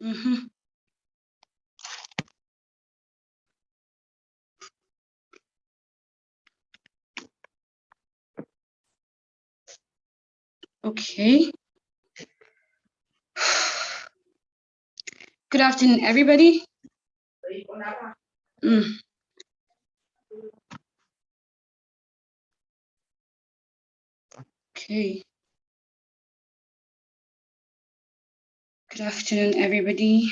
Mhm. Okay. Good afternoon, everybody. Okay. Good afternoon, everybody.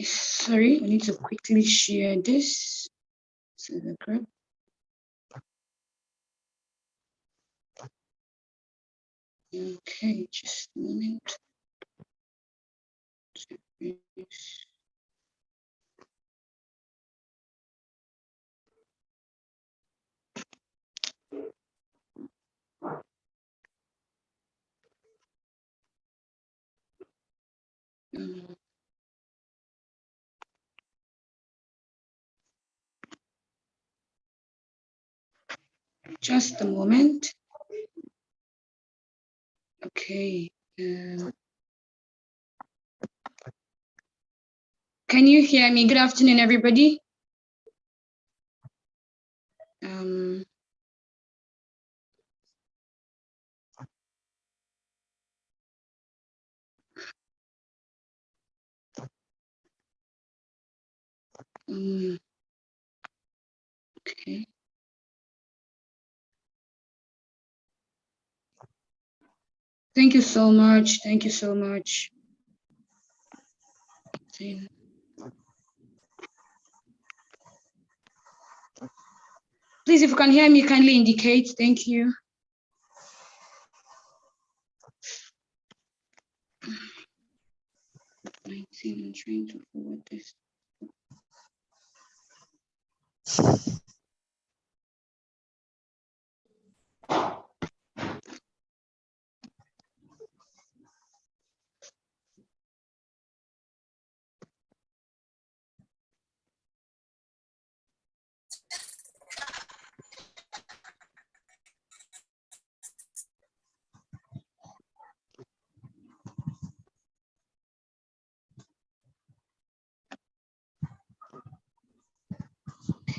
Sorry, I need to quickly share this to the group. Okay, just a moment. Just a moment. Okay. Can you hear me? Good afternoon, everybody. Okay. Thank you so much. Thank you so much. Please, if you can hear me, kindly indicate. Thank you. I'm trying to forward this.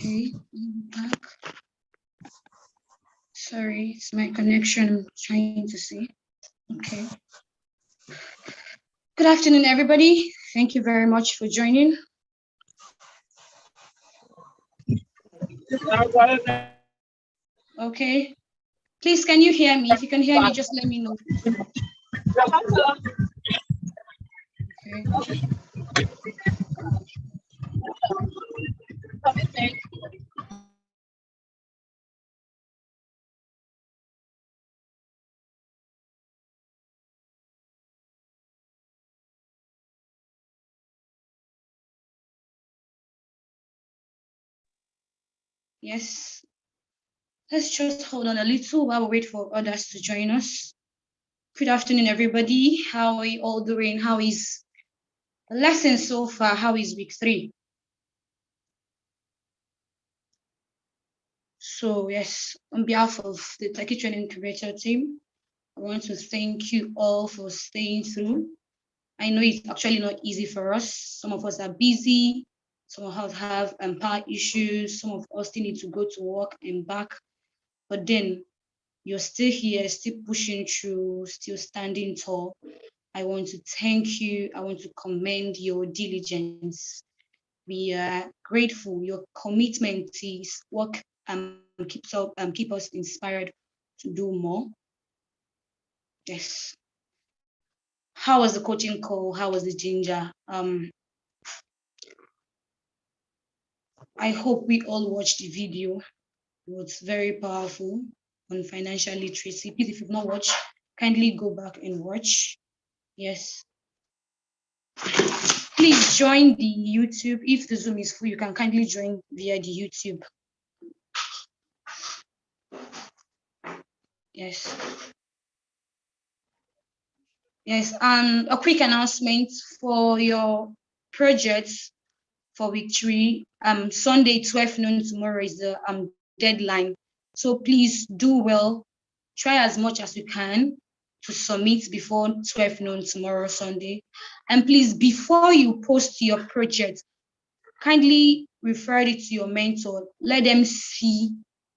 Okay, I'm back. Sorry, it's my connection. I'm trying to see. Okay. Good afternoon, everybody. Thank you very much for joining. Okay. Please, can you hear me? If you can hear me, just let me know. Okay. Yes. Let's just hold on a little while we wait for others to join us. Good afternoon, everybody. How are you all doing? How is the lesson so far? How is week 3? So yes, on behalf of the Turkey Training Incubator team, I want to thank you all for staying through. I know it's actually not easy for us. Some of us are busy. Some of us have power issues. Some of us still need to go to work and back. But then you're still here, still pushing through, still standing tall. I want to thank you. I want to commend your diligence. We are grateful. Your commitment is what keep us inspired to do more. Yes. How was the coaching call? How was the ginger? I hope we all watched the video. It was very powerful on financial literacy. Please, if you've not watched, kindly go back and watch. Yes. Please join the YouTube. If the Zoom is full, you can kindly join via the YouTube. Yes. Yes, and a quick announcement for your projects. for week 3. Sunday 12 noon tomorrow is the deadline. So please do well. Try as much as you can to submit before 12 noon tomorrow, Sunday. And please, before you post your project, kindly refer it to your mentor. Let them see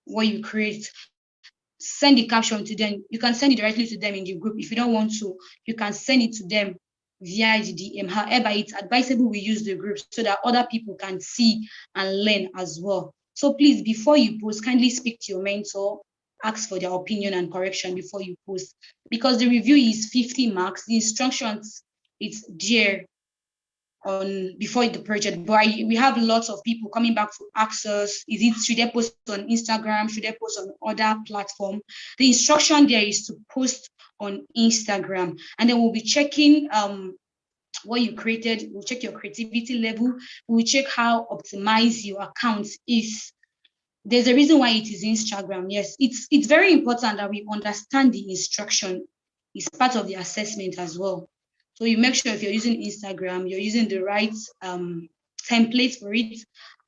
what you create. Send the caption to them. You can send it directly to them in the group. If you don't want to, you can send it to them via the DM. However, it's advisable we use the group so that other people can see and learn as well. So please, before you post, kindly speak to your mentor, ask for their opinion and correction before you post. Because the review is 50 marks, the instructions, it's there on before the project, but we have lots of people coming back to ask us, should they post on Instagram, should they post on other platform? The instruction there is to post on Instagram, and then we'll be checking what you created. We'll check your creativity level. We'll check how optimized your account is. There's a reason why it is Instagram. Yes, it's very important that we understand the instruction. It's part of the assessment as well. So you make sure if you're using Instagram, you're using the right template for it,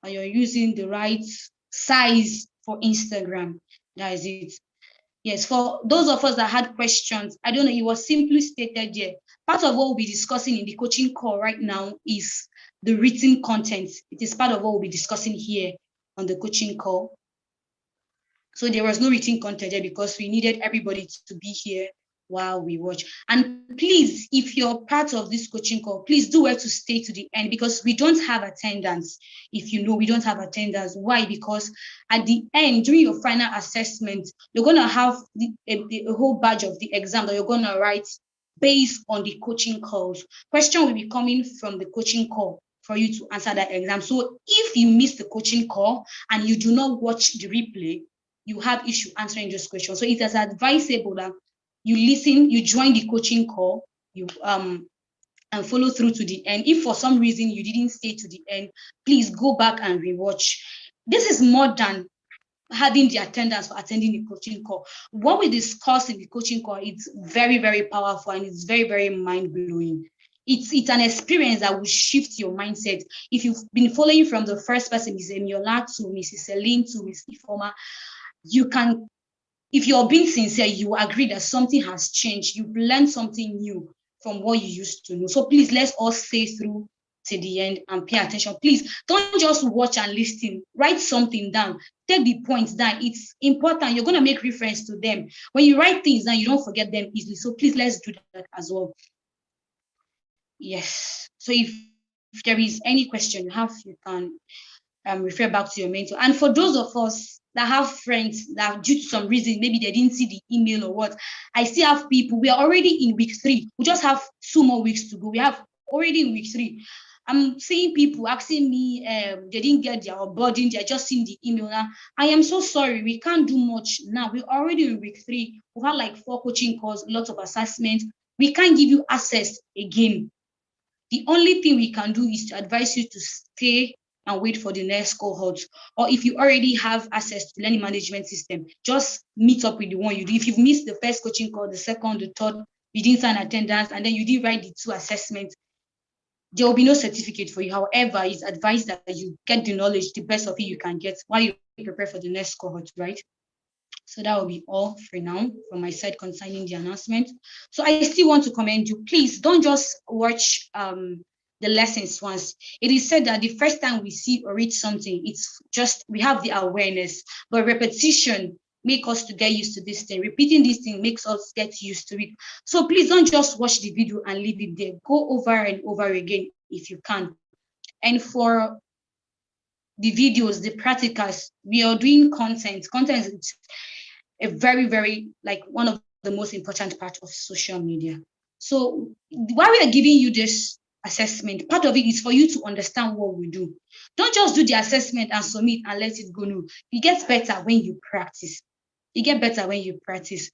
and you're using the right size for Instagram. That is it. Yes, for those of us that had questions, I don't know, it was simply stated here. Part of what we'll be discussing in the coaching call right now is the written content. It is part of what we'll be discussing here on the coaching call. So there was no written content there because we needed everybody to be here while we watch. And please, if you're part of this coaching call, please do well to stay to the end because we don't have attendance. If you know, we don't have attendance. Why? Because at the end, during your final assessment, you're going to have a whole badge of the exam that you're going to write based on the coaching calls. Question will be coming from the coaching call for you to answer that exam. So if you miss the coaching call and you do not watch the replay, you have issue answering those questions. So it is advisable that you listen, you join the coaching call, you and follow through to the end. If for some reason you didn't stay to the end, please go back and rewatch. This is more than having the attendance for attending the coaching call. What we discuss in the coaching call, it's very, very powerful and it's very, very mind-blowing. It's an experience that will shift your mindset. If you've been following from the first person, Ms. Emiola to Mrs. Celine to Ms. Ifoma, you can, if you're being sincere, you agree that something has changed. You've learned something new from what you used to know. So please, let's all stay through to the end and pay attention. Please don't just watch and listen. Write something down. Take the points down. It's important. You're going to make reference to them. When you write things down, you don't forget them easily. So please, let's do that as well. Yes. So if there is any question you have, you can refer back to your mentor. And for those of us that have friends that due to some reason, maybe they didn't see the email or what, I still have people. We are already in week 3. We just have 2 more weeks to go. We have already in week 3. I'm seeing people asking me, they didn't get their onboarding, they're just seeing the email now. I am so sorry, we can't do much now. We're already in week 3. We've had like 4 coaching calls, lots of assessments. We can't give you access again. The only thing we can do is to advise you to stay and wait for the next cohort. Or if you already have access to learning management system, just meet up with the one you do. If you've missed the first coaching call, the second, the third, you didn't sign attendance, and then you didn't write the 2 assessments, there will be no certificate for you. However, it's advised that you get the knowledge, the best of it you can get while you prepare for the next cohort, right? So that will be all for now from my side concerning the announcement. So I still want to commend you. Please don't just watch the lessons once. It is said that the first time we see or read something, it's just we have the awareness, but repetition make us to get used to this thing. Repeating this thing makes us get used to it. So please don't just watch the video and leave it there. Go over and over again if you can. And for the videos, the practicals, we are doing content. Content is a very, very, like one of the most important parts of social media. So while we are giving you this assessment, part of it is for you to understand what we do. Don't just do the assessment and submit and let it go. No, it gets better when you practice. You get better when you practice.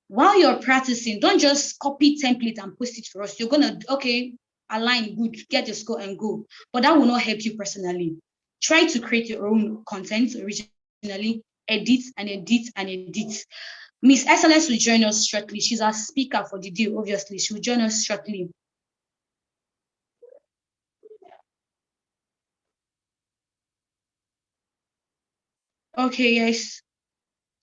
While you're practicing, don't just copy template and post it for us. You're gonna, okay, align, good, get your score and go. But that will not help you personally. Try to create your own content originally, edit and edit and edit. Miss Excellence will join us shortly. She's our speaker for the day, obviously. She will join us shortly. Okay, yes.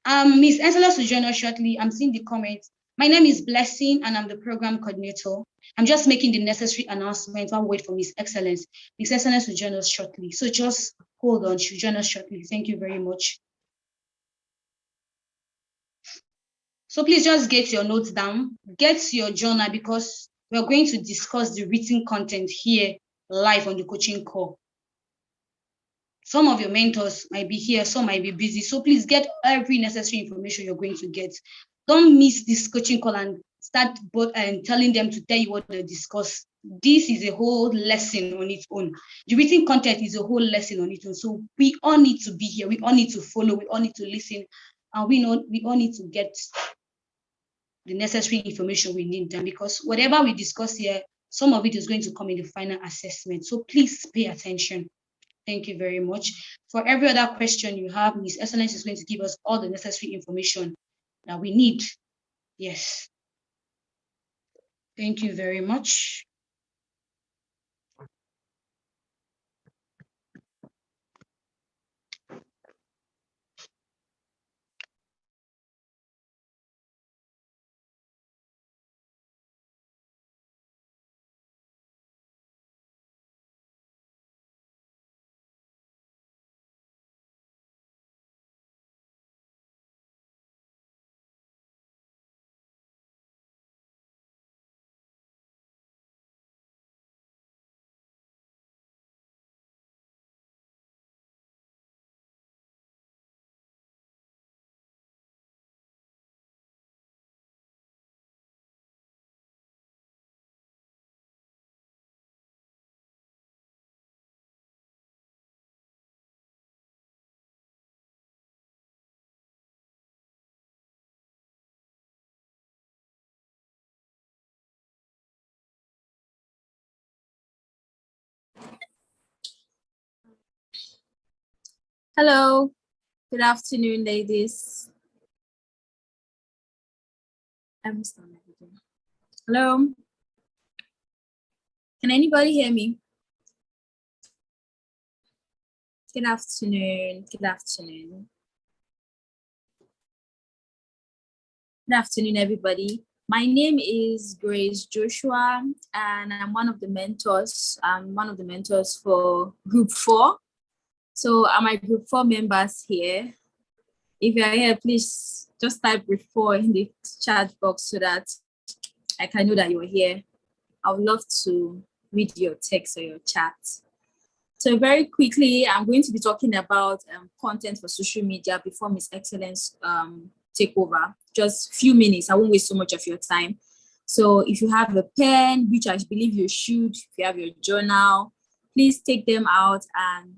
Miss Enselos will join us shortly. I'm seeing the comments. My name is Blessing, and I'm the program coordinator. I'm just making the necessary announcement while we wait for Miss Excellence. Miss Excellence will join us shortly. So just hold on. She'll join us shortly. Thank you very much. So please just get your notes down, get your journal, because we're going to discuss the written content here live on the coaching call. Some of your mentors might be here, some might be busy. So please get every necessary information you're going to get. Don't miss this coaching call and start telling them to tell you what they discuss. This is a whole lesson on its own. The written content is a whole lesson on its own. So we all need to be here. We all need to follow. We all need to listen. And we all need to get the necessary information we need then, because whatever we discuss here, some of it is going to come in the final assessment. So please pay attention. Thank you very much. For every other question you have, Miss Excellence is going to give us all the necessary information that we need. Yes. Thank you very much. Hello, good afternoon, ladies. Hello, can anybody hear me? Good afternoon, good afternoon. Good afternoon, everybody. My name is Grace Joshua, and I'm one of the mentors. I'm one of the mentors for Group 4. So are my Group 4 members here? If you're here, please just type Group 4 in the chat box so that I can know that you're here. I would love to read your text or your chat. So very quickly, I'm going to be talking about content for social media before Miss Excellence take over. Just a few minutes. I won't waste so much of your time. So if you have a pen, which I believe you should, if you have your journal, please take them out and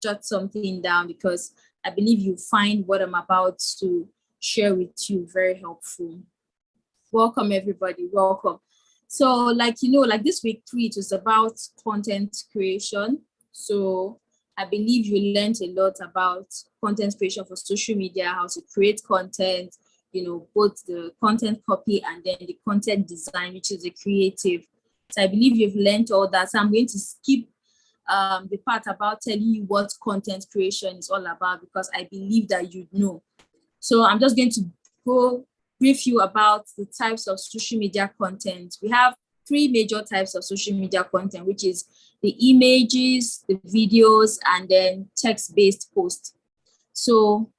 jot something down, because I believe you find what I'm about to share with you very helpful. Welcome, everybody. Welcome. So like this week 3, it was about content creation. So I believe you learned a lot about content creation for social media, how to create content, both the content copy and then the content design, which is the creative. So I believe you've learned all that. So I'm going to skip the part about telling you what content creation is all about, because I believe that you know. So I'm just going to go brief you about the types of social media content. We have 3 major types of social media content, which is the images, the videos, and then text-based posts. So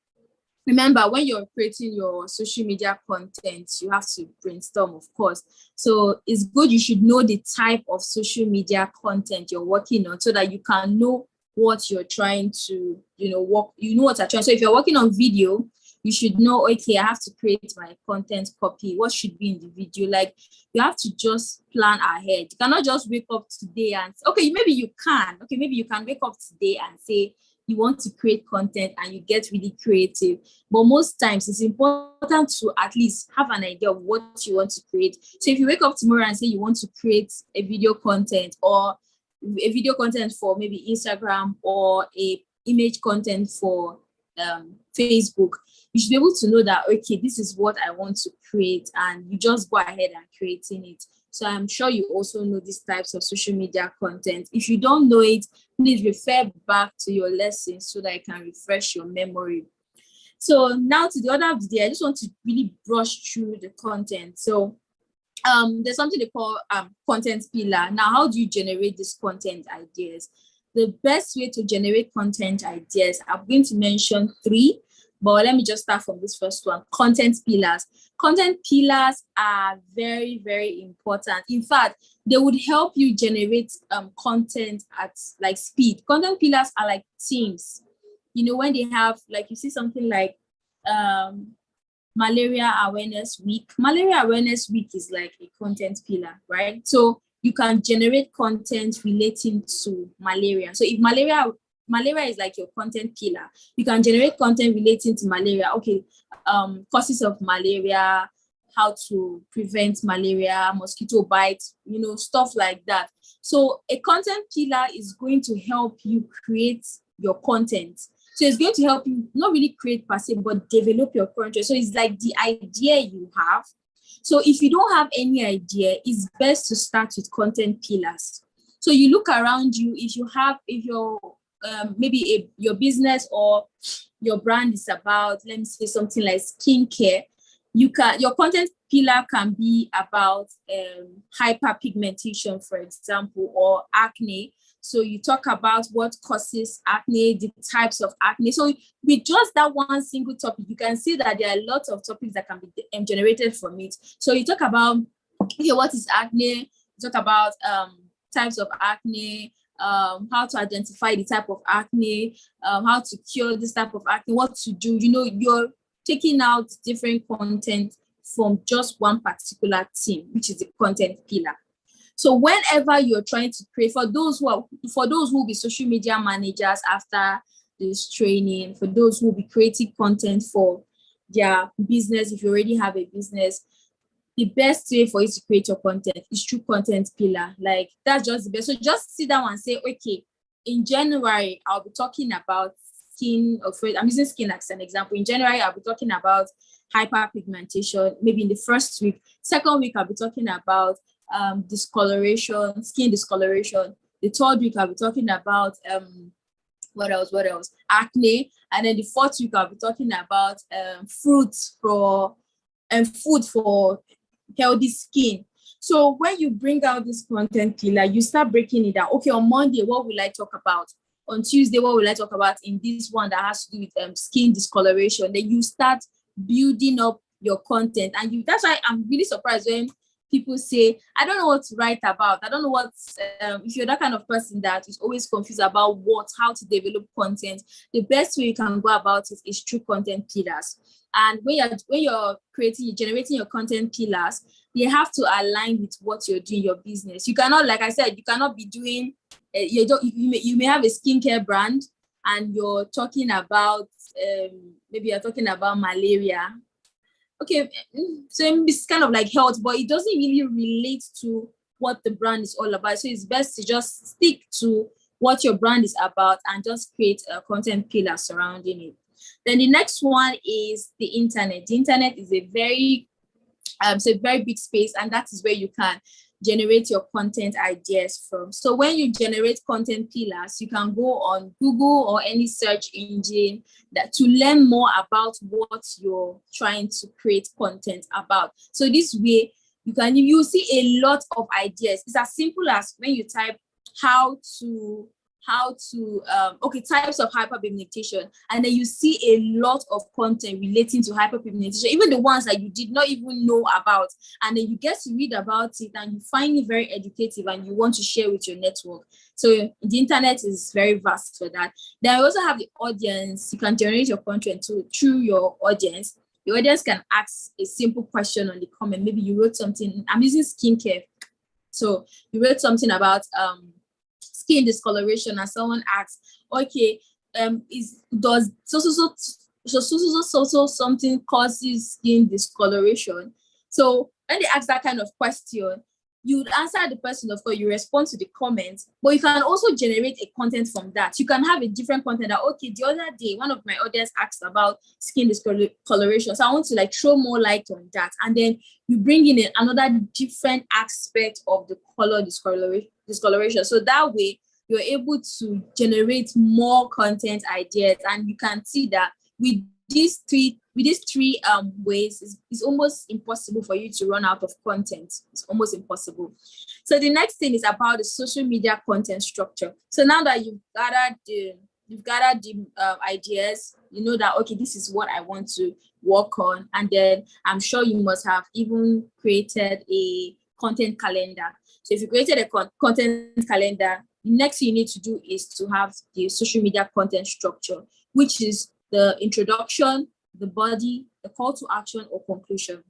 remember, when you're creating your social media content, you have to brainstorm, of course. So it's good, you should know the type of social media content you're working on so that you can know what you're trying to, what you're trying. So if you're working on video, you should know, okay, I have to create my content copy. What should be in the video? Like, you have to just plan ahead. You cannot just wake up today and say, okay, maybe you can. Okay, maybe you can wake up today and say you want to create content and you get really creative. But most times it's important to at least have an idea of what you want to create. So if you wake up tomorrow and say you want to create a video content, or a video content for maybe Instagram, or a image content for Facebook, you should be able to know that, okay, this is what I want to create, and you just go ahead and creating it. So I'm sure you also know these types of social media content. If you don't know it, please refer back to your lessons so that I can refresh your memory. So now to the other of the day, I just want to really brush through the content. So there's something they call content pillar. Now, how do you generate these content ideas? The best way to generate content ideas, I'm going to mention 3, but let me just start from this first one. Content pillars. Content pillars are very, very important. In fact, they would help you generate content at like speed. Content pillars are like teams. You know, when they have, like, you see something like Malaria Awareness Week. Malaria Awareness Week is like a content pillar, right? So you can generate content relating to malaria. So if malaria is like your content pillar, you can generate content relating to malaria. Okay, causes of malaria, how to prevent malaria, mosquito bites, you know, stuff like that. So a content pillar is going to help you create your content. So it's going to help you not really create per se, but develop your content. So it's like the idea you have. So if you don't have any idea, it's best to start with content pillars. So you look around you, if you're maybe your business or your brand is about, let me say something like skincare, your content pillar can be about hyperpigmentation, for example, or acne. So you talk about what causes acne, the types of acne. So with just that one single topic, you can see that there are lots of topics that can be generated from it. So you talk about, okay, what is acne? You talk about types of acne, how to identify the type of acne, how to cure this type of acne, what to do. You know, you're taking out different content from just one particular theme, which is the content pillar. So whenever you're trying to create, for those who will be social media managers after this training, for those who will be creating content for their business, if you already have a business, the best way for you to create your content is through content pillar. Like, that's just the best. So just sit down and say, okay, in January, I'll be talking about skin, I'm using skin as an example. In January, I'll be talking about hyperpigmentation, maybe in the first week. Second week, I'll be talking about discoloration, skin discoloration. The third week, I'll be talking about what else? Acne. And then the fourth week, I'll be talking about fruits and food for healthy skin. So when you bring out this content pillar, you start breaking it down. Okay, on Monday, what will I talk about? On Tuesday, what will I talk about in this one that has to do with skin discoloration? Then you start building up your content. And that's why I'm really surprised when people say, I don't know what to write about. I don't know what, if you're that kind of person that is always confused about how to develop content, the best way you can go about it is through content pillars. And when you're generating your content pillars, they have to align with what you're doing in your business. You cannot, like I said, you cannot be doing, you may have a skincare brand and you're talking about, maybe you're talking about malaria. Okay, so it's kind of like health, but it doesn't really relate to what the brand is all about. So it's best to just stick to what your brand is about and just create a content pillar surrounding it. Then the next one is the internet. The internet is a very big space, and that is where you can generate your content ideas from. So when you generate content pillars, you can go on Google or any search engine to learn more about what you're trying to create content about. So this way, you see a lot of ideas. It's as simple as when you type types of hyperpigmentation, and then you see a lot of content relating to hyperpigmentation, even the ones that you did not even know about, and then you get to read about it and you find it very educative and you want to share with your network. So the internet is very vast for that. Then we also have the audience. You can generate your content through your audience. The audience can ask a simple question on the comment. Maybe you wrote something, I'm using skincare, so you wrote something about skin discoloration, and someone asks, okay, does so something causes skin discoloration? So when they ask that kind of question, you would answer the person, of course, you respond to the comments, but you can also generate a content from that. You can have a different content that, okay, the other day, one of my audience asked about skin discoloration. So I want to throw more light on that. And then you bring in another different aspect of the color discoloration. So that way you're able to generate more content ideas. And you can see that with these three ways, it's almost impossible for you to run out of content. It's almost impossible. So the next thing is about the social media content structure. So now that you've gathered the ideas, you know that, okay, this is what I want to work on. And then I'm sure you must have even created a content calendar. So if you created a content calendar, the next thing you need to do is to have the social media content structure, which is the introduction, the body, the call to action or conclusion.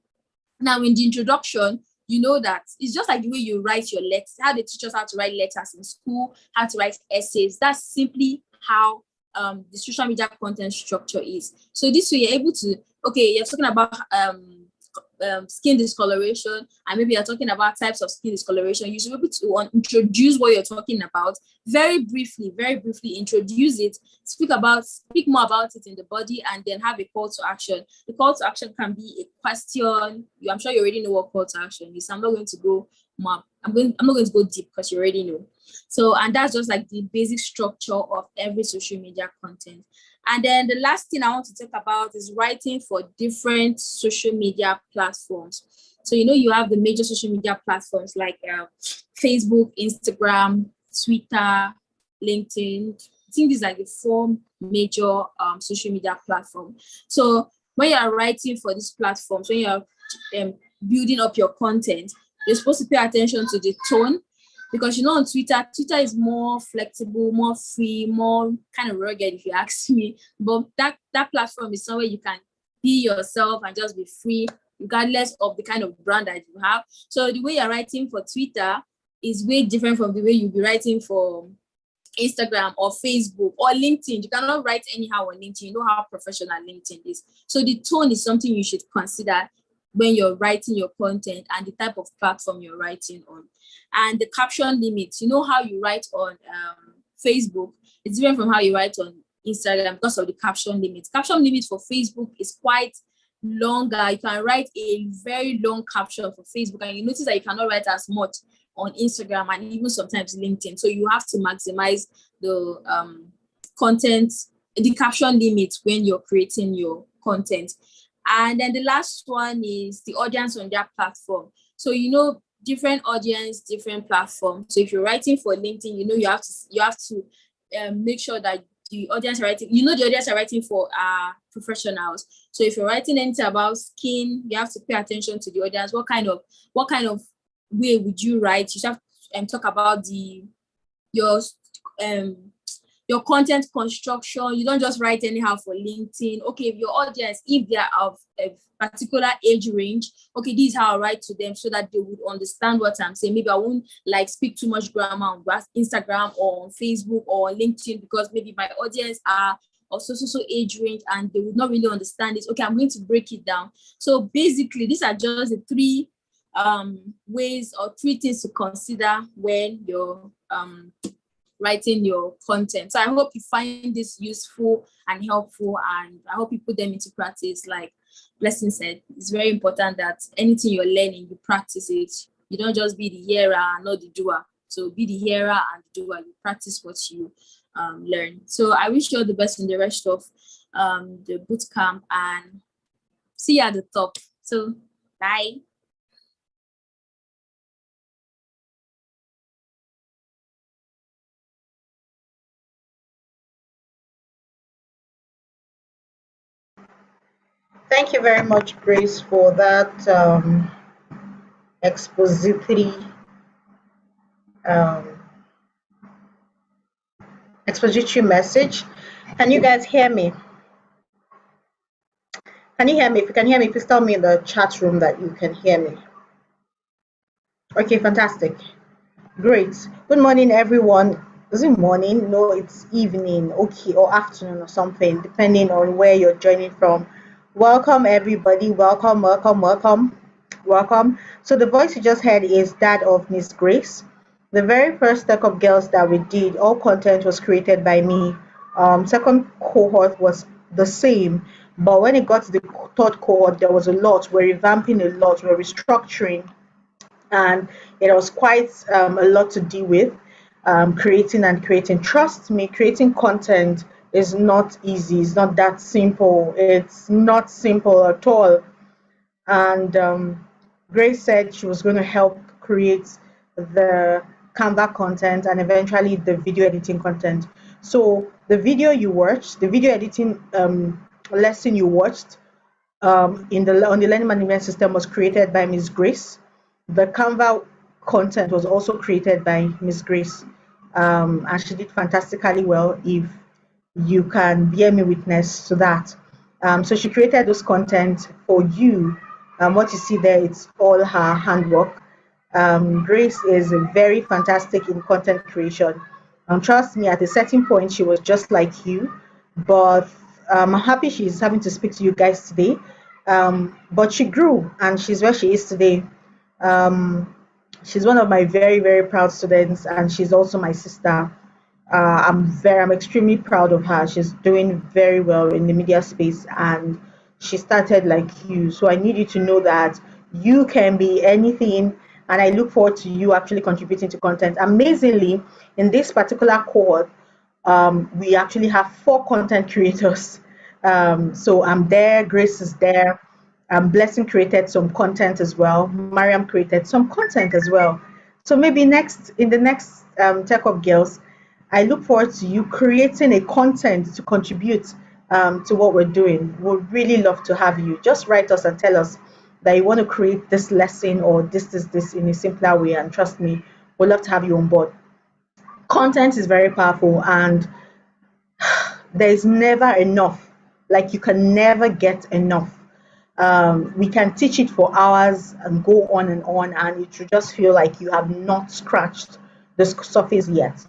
Now, in the introduction, you know that it's just like the way you write your letters, how they teach us how to write letters in school, how to write essays. That's simply how the social media content structure is. So this way you're able to, okay, you're talking about skin discoloration, and maybe you're talking about types of skin discoloration. You should be able to introduce what you're talking about very briefly introduce it, speak more about it in the body, and then have a call to action. The call to action can be a question. I'm sure you already know what call to action is. I'm not going to go I'm not going to go deep because you already know. So, and that's just like the basic structure of every social media content. And then the last thing I want to talk about is writing for different social media platforms. So, you have the major social media platforms like Facebook, Instagram, Twitter, LinkedIn. I think these are the 4 major social media platforms. So when you are writing for these platforms, when you are building up your content, you're supposed to pay attention to the tone, because on Twitter is more flexible, more free, more kind of rugged, if you ask me. But that platform is somewhere you can be yourself and just be free, regardless of the kind of brand that you have. So the way you're writing for Twitter is way different from the way you'll be writing for Instagram or Facebook or LinkedIn. You cannot write anyhow on LinkedIn. You know how professional LinkedIn is. So the tone is something you should consider when you're writing your content and the type of platform you're writing on. And the caption limits, how you write on Facebook, it's different from how you write on Instagram because of the caption limits. Caption limit for Facebook is quite longer. You can write a very long caption for Facebook, and you notice that you cannot write as much on Instagram and even sometimes LinkedIn. So you have to maximize the content, the caption limit when you're creating your content. And then the last one is the audience on their platform. So different audience, different platforms. So if you're writing for LinkedIn, you have to make sure that the audience are writing, the audience are writing for professionals. So if you're writing anything about skin, you have to pay attention to the audience. What kind of way would you write? You have to talk about your content construction. You don't just write anyhow for LinkedIn. Okay, if your audience, if they are of a particular age range, okay, this is how I write to them so that they would understand what I'm saying. Maybe I won't speak too much grammar on Instagram or on Facebook or on LinkedIn because maybe my audience are of so age range and they would not really understand it. Okay, I'm going to break it down. So basically, these are just the 3 ways or 3 things to consider when you're writing your content. So I hope you find this useful and helpful, and I hope you put them into practice. Like Blessing said, it's very important that anything you're learning, you practice it. You don't just be the hearer and not the doer. So be the hearer and the doer. You practice what you learn. So I wish you all the best in the rest of the boot camp, and see you at the top. So bye. Thank you very much, Grace, for that expository message. Can you guys hear me? Can you hear me? If you can hear me, please tell me in the chat room that you can hear me. Okay, fantastic. Great. Good morning, everyone. Is it morning? No, it's evening, okay, or afternoon or something, depending on where you're joining from. Welcome, everybody. Welcome. So the voice you just heard is that of Miss Grace. The very first Tech Up Girls that we did, all content was created by me. Second cohort was the same, but when it got to the 3rd cohort, there was a lot. We're revamping a lot. We're restructuring, and it was quite a lot to deal with. Creating. Trust me, creating content is not easy. It's not that simple. It's not simple at all. And Grace said she was going to help create the Canva content and eventually the video editing content. So the video you watched, the video editing lesson you watched in the on the learning management system was created by Miss Grace. The Canva content was also created by Miss Grace, and she did fantastically well. If you can bear me witness to that. So she created those content for you. What you see there, it's all her handwork. Grace is very fantastic in content creation. Trust me, at a certain point, she was just like you. But I'm happy she's having to speak to you guys today. But she grew and she's where she is today. She's one of my very, very proud students, and she's also my sister. I'm extremely proud of her. She's doing very well in the media space, and she started like you. So I need you to know that you can be anything, and I look forward to you actually contributing to content. Amazingly, in this particular cohort, we actually have 4 content creators. So I'm there, Grace is there, Blessing created some content as well, Mariam created some content as well. So maybe next in the next Tech Up Girls, I look forward to you creating a content to contribute to what we're doing. We'd really love to have you. Just write us and tell us that you want to create this lesson or this in a simpler way, and trust me, we'd love to have you on board. Content is very powerful, and there is never enough. Like, you can never get enough. We can teach it for hours and go on, and it should just feel like you have not scratched the surface yet.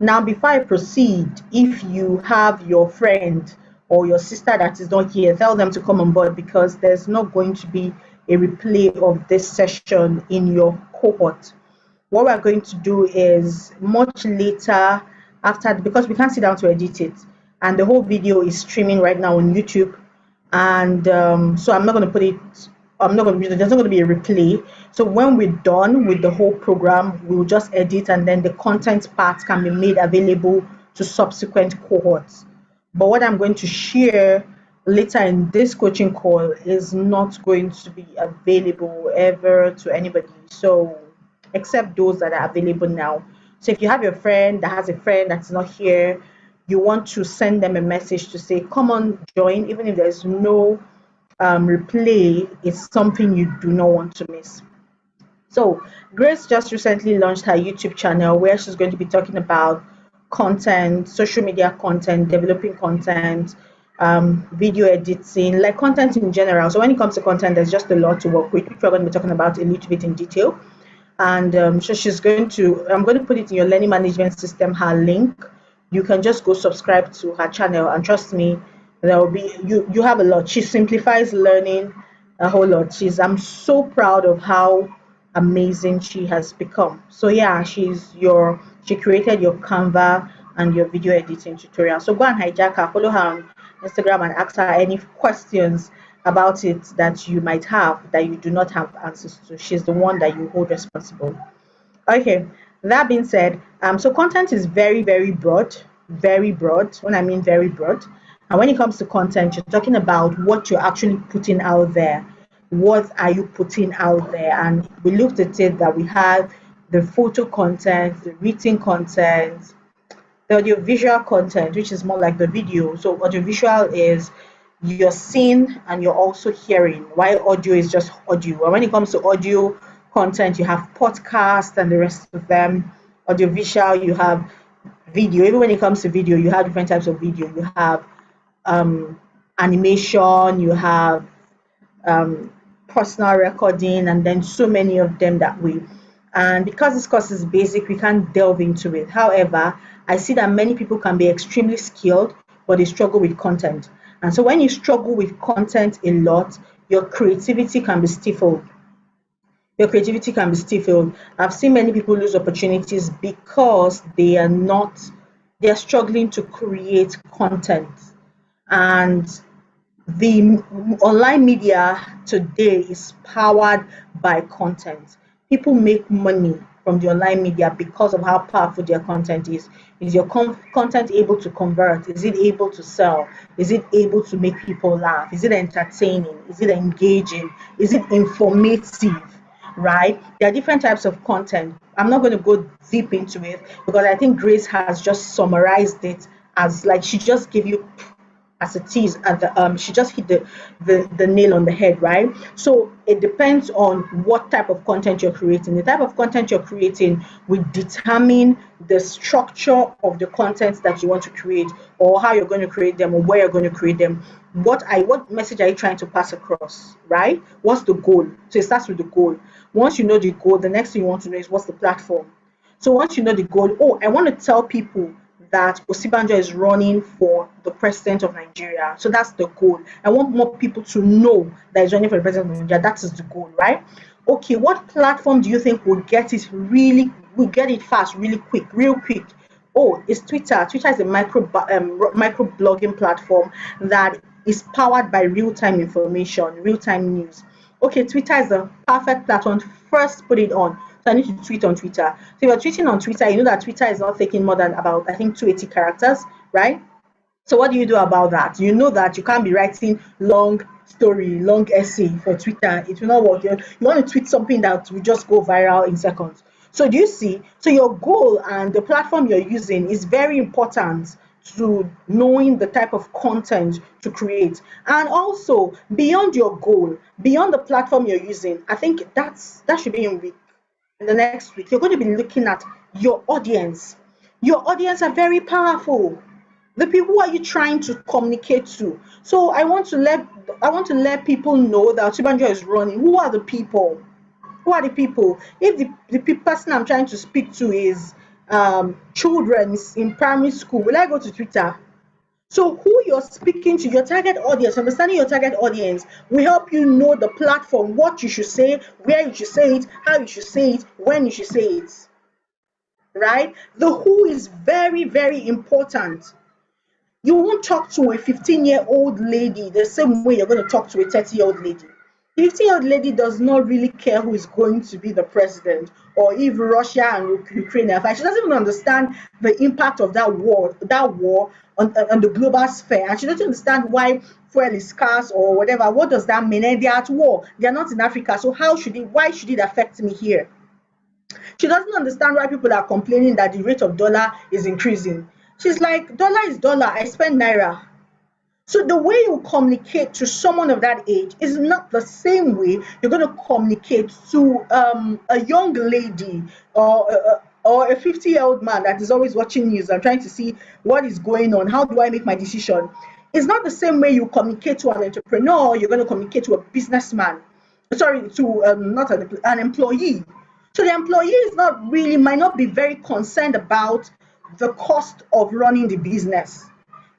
Now, before I proceed, if you have your friend or your sister that is not here, tell them to come on board, because there's not going to be a replay of this session in your cohort. What we're going to do is much later, after, because we can't sit down to edit it, and the whole video is streaming right now on YouTube, and so I'm not going to put it. There's not going to be a replay. So when we're done with the whole program, we'll just edit, and then the content part can be made available to subsequent cohorts. But what I'm going to share later in this coaching call is not going to be available ever to anybody. So except those that are available now. So if you have your friend that has a friend that's not here, you want to send them a message to say, come on, join, even if there's no replay, is something you do not want to miss. So Grace just recently launched her YouTube channel where she's going to be talking about content, social media content, developing content, video editing, like content in general. So when it comes to content, there's just a lot to work with, which we're going to be talking about a little bit in detail. And so I'm going to put it in your learning management system, her link. You can just go subscribe to her channel, and trust me, there will be you have a lot. She simplifies learning a whole lot. I'm so proud of how amazing she has become. So yeah, she created your Canva and your video editing tutorial. So go and hijack her, follow her on Instagram, and ask her any questions about it that you might have that you do not have answers to. She's the one that you hold responsible. Okay, that being said, so content is very, very broad, very broad. When I mean very broad, and when it comes to content, you're talking about what you're actually putting out there. What are you putting out there? And we looked at it that we had the photo content, the written content, the audiovisual content, which is more like the video. So audiovisual is you're seeing and you're also hearing, while audio is just audio. And when it comes to audio content, you have podcast and the rest of them. Audiovisual, you have video. Even when it comes to video, you have different types of video. You have animation, you have personal recording, and then so many of them that way. And because this course is basic, we can't delve into it. However, I see that many people can be extremely skilled, but they struggle with content. And so when you struggle with content a lot, your creativity can be stifled. I've seen many people lose opportunities because they are struggling to create content. And the online media today is powered by content. People make money from the online media because of how powerful their content is. Is your content able to convert? Is it able to sell? Is it able to make people laugh? Is it entertaining? Is it engaging? Is it informative? Right? There are different types of content. I'm not going to go deep into it because I think Grace has just summarized it as like she just gave you as it is at the she just hit the nail on the head, right? So it depends on what type of content you're creating. The type of content you're creating will determine the structure of the content that you want to create, or how you're going to create them, or where you're going to create them. What message are you trying to pass across, right? What's the goal? So it starts with the goal. Once you know the goal, the next thing you want to know is what's the platform. So once you know the goal, oh, I want to tell people that Osibanjo is running for the president of Nigeria. So that's the goal. I want more people to know that he's running for the president of Nigeria. That is the goal, right? Okay, what platform do you think will get it fast, really quick, real quick? Oh, it's Twitter. Twitter is a micro blogging platform that is powered by real time information, real time news. Okay, Twitter is the perfect platform to first put it on. So I need to tweet on Twitter. So if you're tweeting on Twitter, you know that Twitter is not taking more than about, I think, 280 characters, right? So what do you do about that? You know that you can't be writing long story, long essay for Twitter. It will not work. You want to tweet something that will just go viral in seconds. So do you see? So your goal and the platform you're using is very important to knowing the type of content to create. And also beyond your goal, beyond the platform you're using, I think that should be in the next week. You're going to be looking at your audience. Your audience are very powerful. The people who are you trying to communicate to. So I want to let people know that Chibanjo is running. Who are the people? Who are the people? If the person I'm trying to speak to is children in primary school, will I go to Twitter? So who you're speaking to, your target audience, understanding your target audience will help you know the platform, what you should say, where you should say it, how you should say it, when you should say it. Right? The who is very, very important. You won't talk to a 15-year-old lady the same way you're going to talk to a 30-year-old lady. The 15-year-old lady does not really care who is going to be the president, or if Russia and Ukraine are fighting. She doesn't even understand the impact of that war on the global sphere. And she doesn't understand why fuel is scarce or whatever. What does that mean? And they're at war. They're not in Africa. So why should it affect me here? She doesn't understand why people are complaining that the rate of dollar is increasing. She's like, dollar is dollar, I spend naira. So the way you communicate to someone of that age is not the same way you're going to communicate to a young lady or a 50-year-old man that is always watching news and trying to see what is going on. How do I make my decision? It's not the same way you communicate to an entrepreneur. You're going to communicate to a businessman. Sorry, to not an employee. So the employee might not be very concerned about the cost of running the business.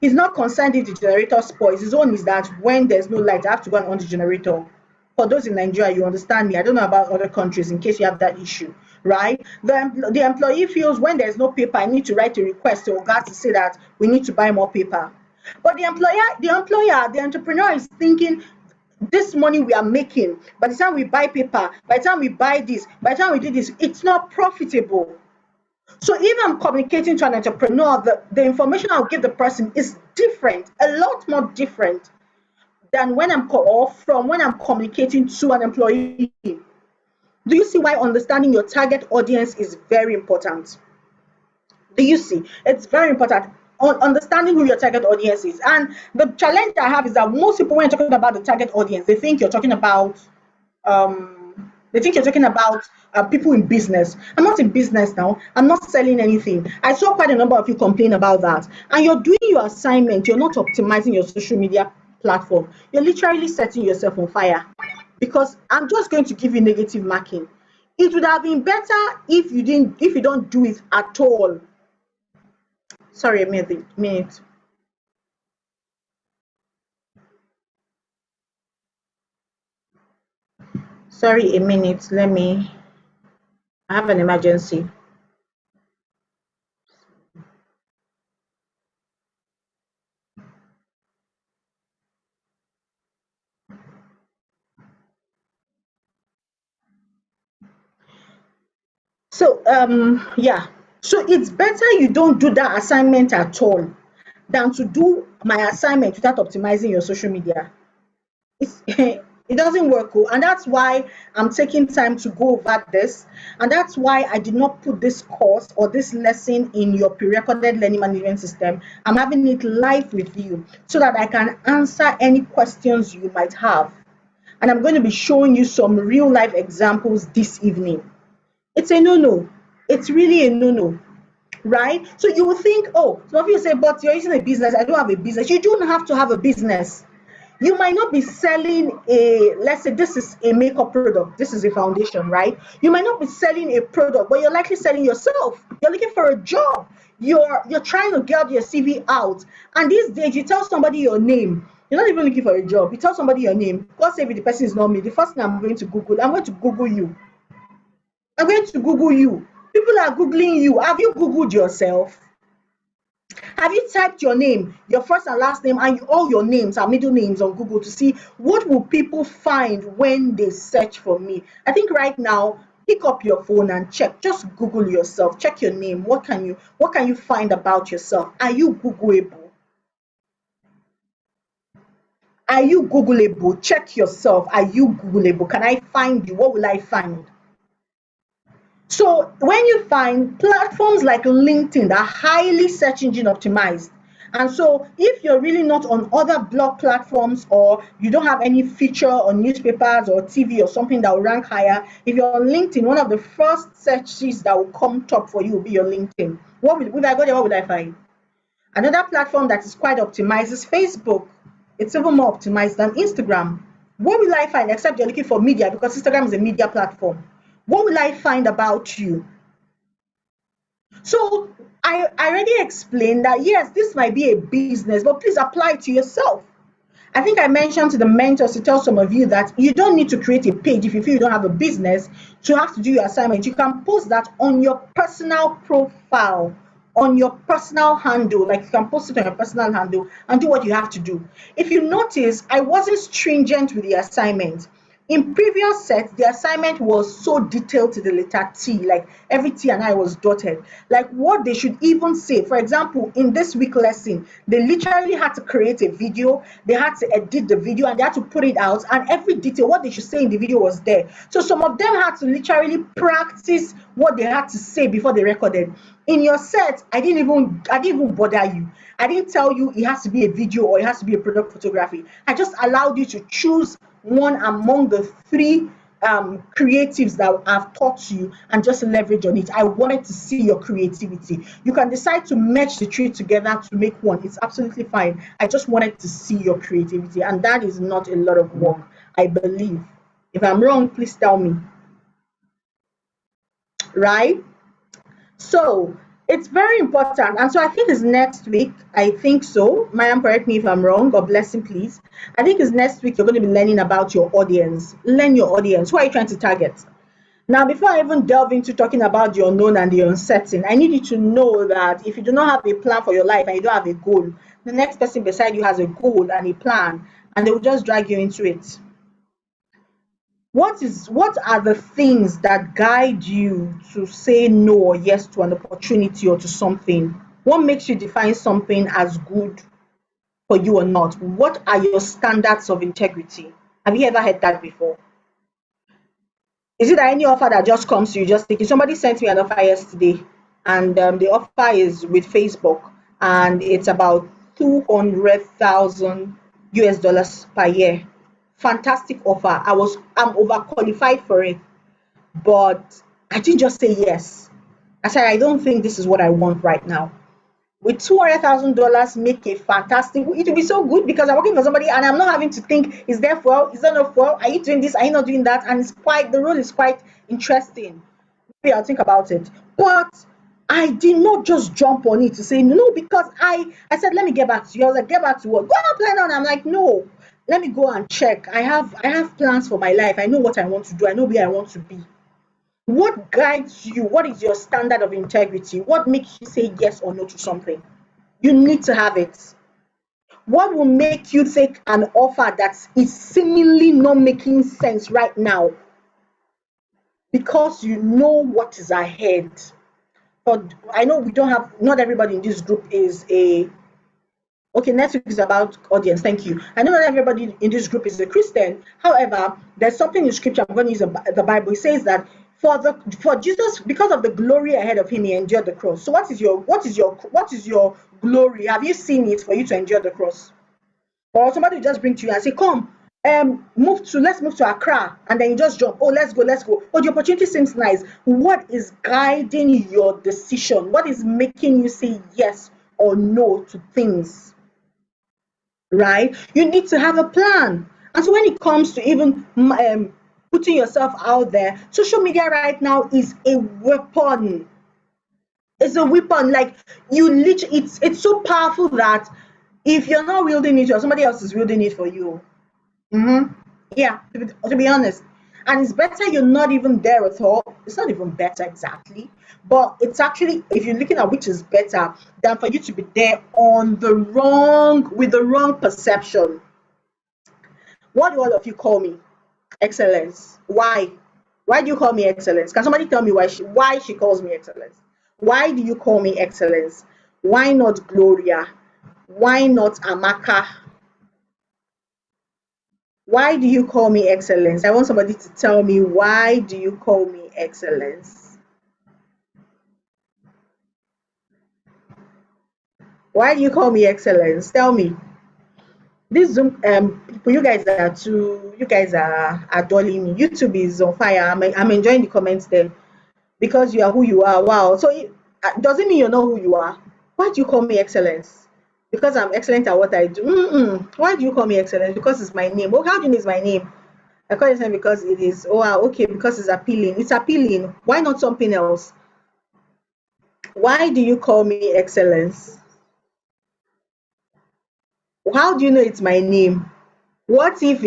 He's not concerned if the generator spoils. His own is that when there's no light, I have to go and on the generator. For those in Nigeria, you understand me. I don't know about other countries in case you have that issue, right? The employee feels when there's no paper, I need to write a request to Oga to say that we need to buy more paper. But the entrepreneur is thinking, this money we are making, by the time we buy paper, by the time we buy this, by the time we do this, it's not profitable. So if I'm communicating to an entrepreneur, the information I'll give the person is different, a lot more different than from when I'm communicating to an employee. Do you see why understanding your target audience is very important? Do you see? It's very important. Understanding who your target audience is. And the challenge I have is that most people, when you're talking about the target audience, they think you're talking about people in business. I'm not in business now. I'm not selling anything. I saw quite a number of you complain about that. And you're doing your assignment. You're not optimizing your social media platform. You're literally setting yourself on fire. Because I'm just going to give you negative marking. It would have been better if you don't do it at all. Sorry, a minute. Sorry, a minute. I have an emergency. So yeah, so it's better you don't do that assignment at all than to do my assignment without optimizing your social media. It's, it doesn't work. Oh, and that's why I'm taking time to go over this. And that's why I did not put this course or this lesson in your pre-recorded learning management system. I'm having it live with you so that I can answer any questions you might have. And I'm going to be showing you some real life examples this evening. It's a no-no. It's really a no-no, right? So you will think, oh, some of you say, but you're using a business. I don't have a business. You don't have to have a business. You might not be selling a, let's say this is a makeup product, this is a foundation, right? You might not be selling a product, but you're likely selling yourself. You're looking for a job. You're trying to get your CV out. And these days you tell somebody your name. You're not even looking for a job. You tell somebody your name. God save you, the person is not me. The first thing I'm going to Google you. I'm going to Google you. People are Googling you. Have you Googled yourself? Have you typed your name, your first and last name, and all your names are middle names on Google to see what will people find when they search for me? I think right now, pick up your phone and check. Just Google yourself. Check your name. What can you find about yourself? Are you Googleable? Are you Googleable? Check yourself. Are you Googleable? Can I find you? What will I find? So when you find platforms like LinkedIn are highly search engine optimized, and so if you're really not on other blog platforms or you don't have any feature on newspapers or TV or something that will rank higher, if you're on LinkedIn, one of the first searches that will come top for you will be your LinkedIn. If I go there, what will I find? Another platform that is quite optimized is Facebook. It's even more optimized than Instagram. What will I find except you're looking for media because Instagram is a media platform? What will I find about you? So I already explained that yes, this might be a business, but please apply it to yourself. I think I mentioned to the mentors to tell some of you that you don't need to create a page if you feel you don't have a business to have to do your assignment. You can post that on your personal profile, on your personal handle. Like you can post it on your personal handle and do what you have to do. If you notice, I wasn't stringent with the assignment. In previous sets, the assignment was so detailed to the letter T, like every T and I was dotted. Like what they should even say. For example, in this week lesson, they literally had to create a video, they had to edit the video, and they had to put it out. And every detail, what they should say in the video was there. So some of them had to literally practice what they had to say before they recorded. In your set, I didn't even bother you. I didn't tell you it has to be a video or it has to be a product photography. I just allowed you to choose one among the three creatives that I've taught you and just leverage on it. I wanted to see your creativity. You can decide to merge the three together to make one. It's absolutely fine. I just wanted to see your creativity, and that is not a lot of work, I believe. If I'm wrong, please tell me. Right? So it's very important. And so I think it's next week. I think so. Mariam, correct me if I'm wrong. God bless him, please. I think it's next week you're going to be learning about your audience. Learn your audience. Who are you trying to target? Now, before I even delve into talking about the unknown and the uncertain, I need you to know that if you do not have a plan for your life and you don't have a goal, the next person beside you has a goal and a plan, and they will just drag you into it. What are the things that guide you to say no or yes to an opportunity or to something? What makes you define something as good for you or not? What are your standards of integrity? Have you ever heard that before? Is it that any offer that just comes to you, just thinking? Somebody sent me an offer yesterday, and the offer is with Facebook, and it's about 200,000 US dollars per year. Fantastic offer. I'm overqualified for it, but I didn't just say yes. I said I don't think this is what I want right now. With $200,000, make a fantastic. It will be so good because I'm working for somebody and I'm not having to think, is there fuel? Is there no fuel? Are you doing this? Are you not doing that? And the role is quite interesting. Maybe I'll think about it. But I did not just jump on it to say no, because I said, let me get back to you. I was like, get back to what? Go on, plan on. I'm like, no, let me go and check. I have plans for my life. I know what I want to do. I know where I want to be. What guides you? What is your standard of integrity? What makes you say yes or no to something? You need to have it. What will make you take an offer that is seemingly not making sense right now? because you know what is ahead. But I know we don't have, not everybody in this group is a, okay, next week is about audience. Thank you. I know not everybody in this group is a Christian. However, there's something in scripture. I'm going to use the Bible. It says that for Jesus, because of the glory ahead of him, he endured the cross. So what is your glory? Have you seen it for you to endure the cross? Or somebody will just bring to you and say, come, let's move to Accra, and then you just jump. Oh, let's go. Oh, the opportunity seems nice. What is guiding your decision? What is making you say yes or no to things? Right? You need to have a plan. And so when it comes to even putting yourself out there, social media right now is a weapon. It's a weapon. Like, you literally, it's so powerful that if you're not wielding it, or somebody else is wielding it for you. Yeah, to be honest. And it's better you're not even there at all. It's not even better exactly, but it's actually, if you're looking at which is better than for you to be there with the wrong perception. What do all of you call me? Excellence. Why? Why do you call me excellence? Can somebody tell me why she calls me excellence? Why do you call me excellence? Why not Gloria? Why not Amaka? Why do you call me excellence? I want somebody to tell me, why do you call me excellence? Why do you call me excellence? Tell me. This Zoom, people, you guys are adorning me. YouTube is on fire. I'm enjoying the comments there, because you are who you are. Wow. So does it mean you know who you are? Why do you call me excellence? Because I'm excellent at what I do. Why do you call me excellence? Because it's my name. Well, how do you know it's my name? I call it because it is. Oh, wow, okay, because it's appealing. It's appealing. Why not something else? Why do you call me excellence? How do you know it's my name? What if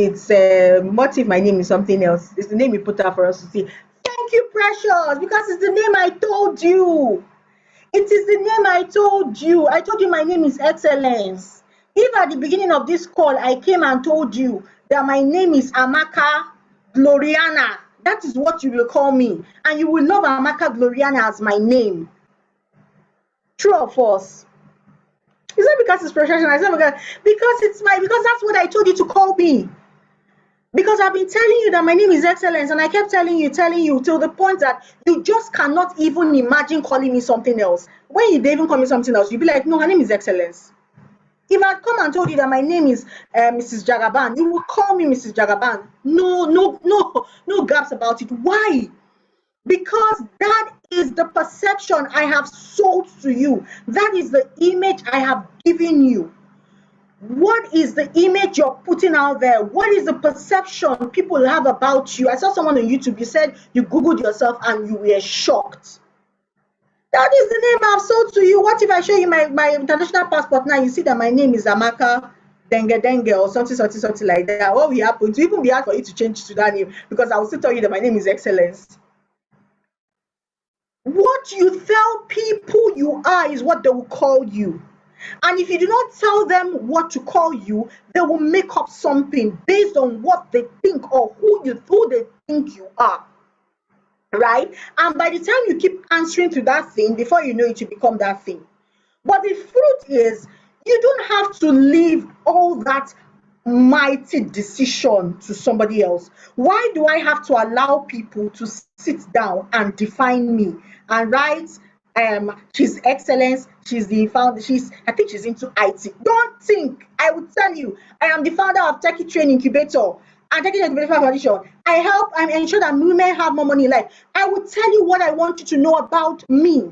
my name is something else? It's the name you put out for us to see. Thank you, Precious, because it's the name I told you. It is the name I told you. I told you my name is Excellence. If at the beginning of this call I came and told you that my name is Amaka Gloriana, that is what you will call me. And you will love Amaka Gloriana as my name. True or false? It's not because it's professional. It's not because that's what I told you to call me. Because I've been telling you that my name is Excellence, and I kept telling you till the point that you just cannot even imagine calling me something else. When you even call me something else, you'd be like, no, her name is Excellence. If I'd come and told you that my name is Mrs. Jagaban, you will call me Mrs. Jagaban. No gaps about it. Why? Because that is the perception I have sold to you. That is the image I have given you. What is the image you're putting out there? What is the perception people have about you? I saw someone on YouTube, you said you Googled yourself and you were shocked. That is the name I've sold to you. What if I show you my international passport now? You see that my name is Amaka Denge or something like that. What will happen? To even be hard for you to change to that name, because I will still tell you that my name is Excellence. What you tell people you are is what they will call you. And if you do not tell them what to call you, they will make up something based on what they think or who they think you are. Right? And by the time you keep answering to that thing, before you know it, you become that thing. But the fruit is, you don't have to leave all that mighty decision to somebody else. Why do I have to allow people to sit down and define me and write she's Excellence, she's the founder, I think she's into IT. Don't think. I will tell you, I am the founder of Techie Train Incubator and Techie Incubator Foundation. I ensure that women have more money in life. I will tell you what I want you to know about me.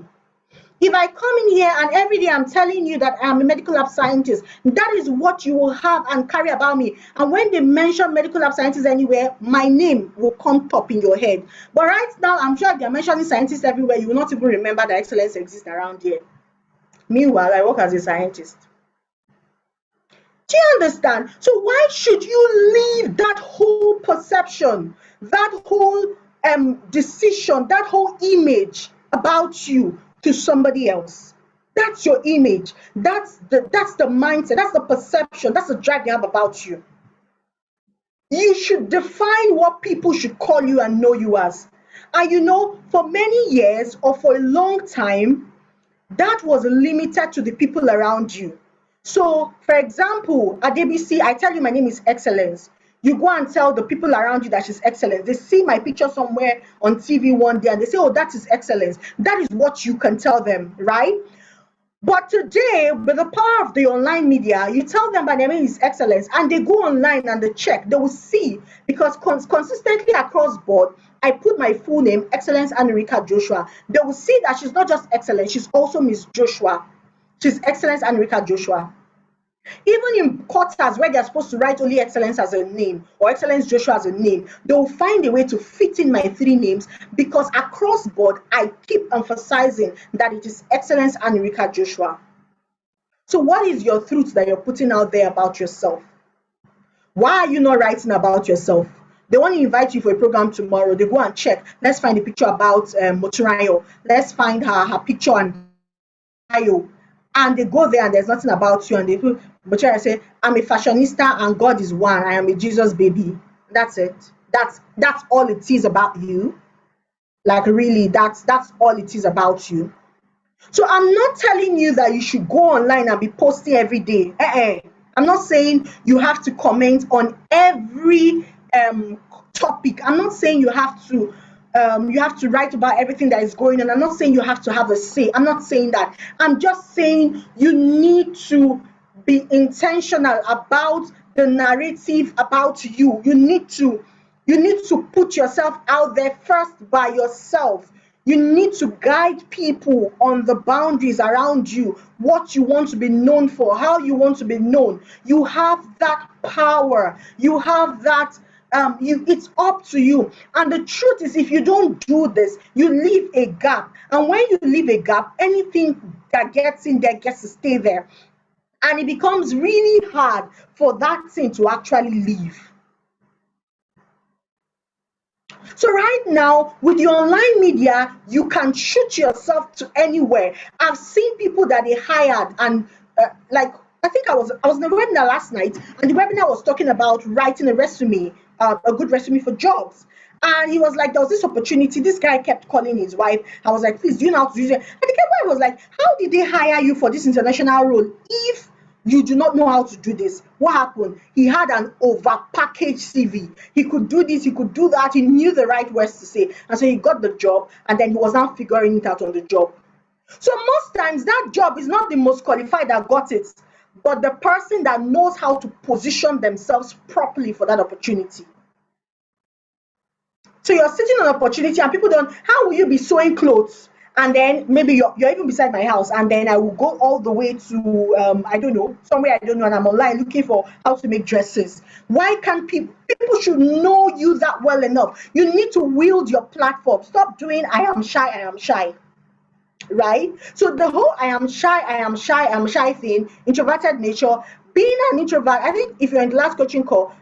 If I come in here and every day I'm telling you that I'm a medical lab scientist, that is what you will have and carry about me. And when they mention medical lab scientists anywhere, my name will come top in your head. But right now, I'm sure they're mentioning scientists everywhere. You will not even remember that Excellence exists around here. Meanwhile, I work as a scientist. Do you understand? So why should you leave that whole perception, that whole decision, that whole image about you to somebody else? That's your image. That's the mindset. That's the perception. That's the drive they have about you. You should define what people should call you and know you as. And for many years or for a long time, that was limited to the people around you. So, for example, at ABC, I tell you my name is Excellence. You go and tell the people around you that she's Excellence. They see my picture somewhere on TV one day and they say, oh, that is Excellence. That is what you can tell them, right? But today, with the power of the online media, you tell them my name is Excellence, and they go online and they check. They will see, because consistently across board, I put my full name, Excellence Anurika Joshua. They will see that she's not just Excellence, she's also Miss Joshua. She's Excellence Anurika Joshua. Even in quarters where they're supposed to write only Excellence as a name or Excellence Joshua as a name, they will find a way to fit in my three names, because across board, I keep emphasizing that it is Excellence Anurika Joshua. So what is your truth that you're putting out there about yourself? Why are you not writing about yourself? They want to invite you for a program tomorrow. They go and check. Let's find a picture about Motunrayo. Let's find her picture and bio. And they go there and there's nothing about you, and they put Motunrayo say, I'm a fashionista and God is one. I am a Jesus baby. That's it. That's all it is about you. Like, really, that's all it is about you. So I'm not telling you that you should go online and be posting every day. I'm not saying you have to comment on every topic. I'm not saying you have to write about everything that is going on. I'm not saying you have to have a say. I'm not saying that. I'm just saying you need to be intentional about the narrative about you. You need to put yourself out there first by yourself. You need to guide people on the boundaries around you, what you want to be known for, how you want to be known. You have that power. You have that. It's up to you. And the truth is, if you don't do this, you leave a gap. And when you leave a gap, anything that gets in there gets to stay there. And it becomes really hard for that thing to actually leave. So right now, with the online media, you can shoot yourself to anywhere. I've seen people that they hired, and I think I was in a webinar last night, and the webinar was talking about writing a resume, a good resume for jobs. And he was like, there was this opportunity. This guy kept calling his wife. I was like, please, do you know how to use it? And the guy was like, how did they hire you for this international role if you do not know how to do this? What happened? He had an over-packaged CV. He could do this, he could do that. He knew the right words to say. And so he got the job, and then he was now figuring it out on the job. So most times that job is not the most qualified that got it, but the person that knows how to position themselves properly for that opportunity. So you're sitting on an opportunity and people don't, how will you be sewing clothes? And then maybe you're even beside my house, and then I will go all the way to, I don't know, somewhere I don't know, and I'm online looking for how to make dresses. Why can't people should know you that well enough? You need to wield your platform. Stop doing I am shy, right? So the whole I am shy thing, introverted nature, being an introvert, I think if you're in the last coaching call,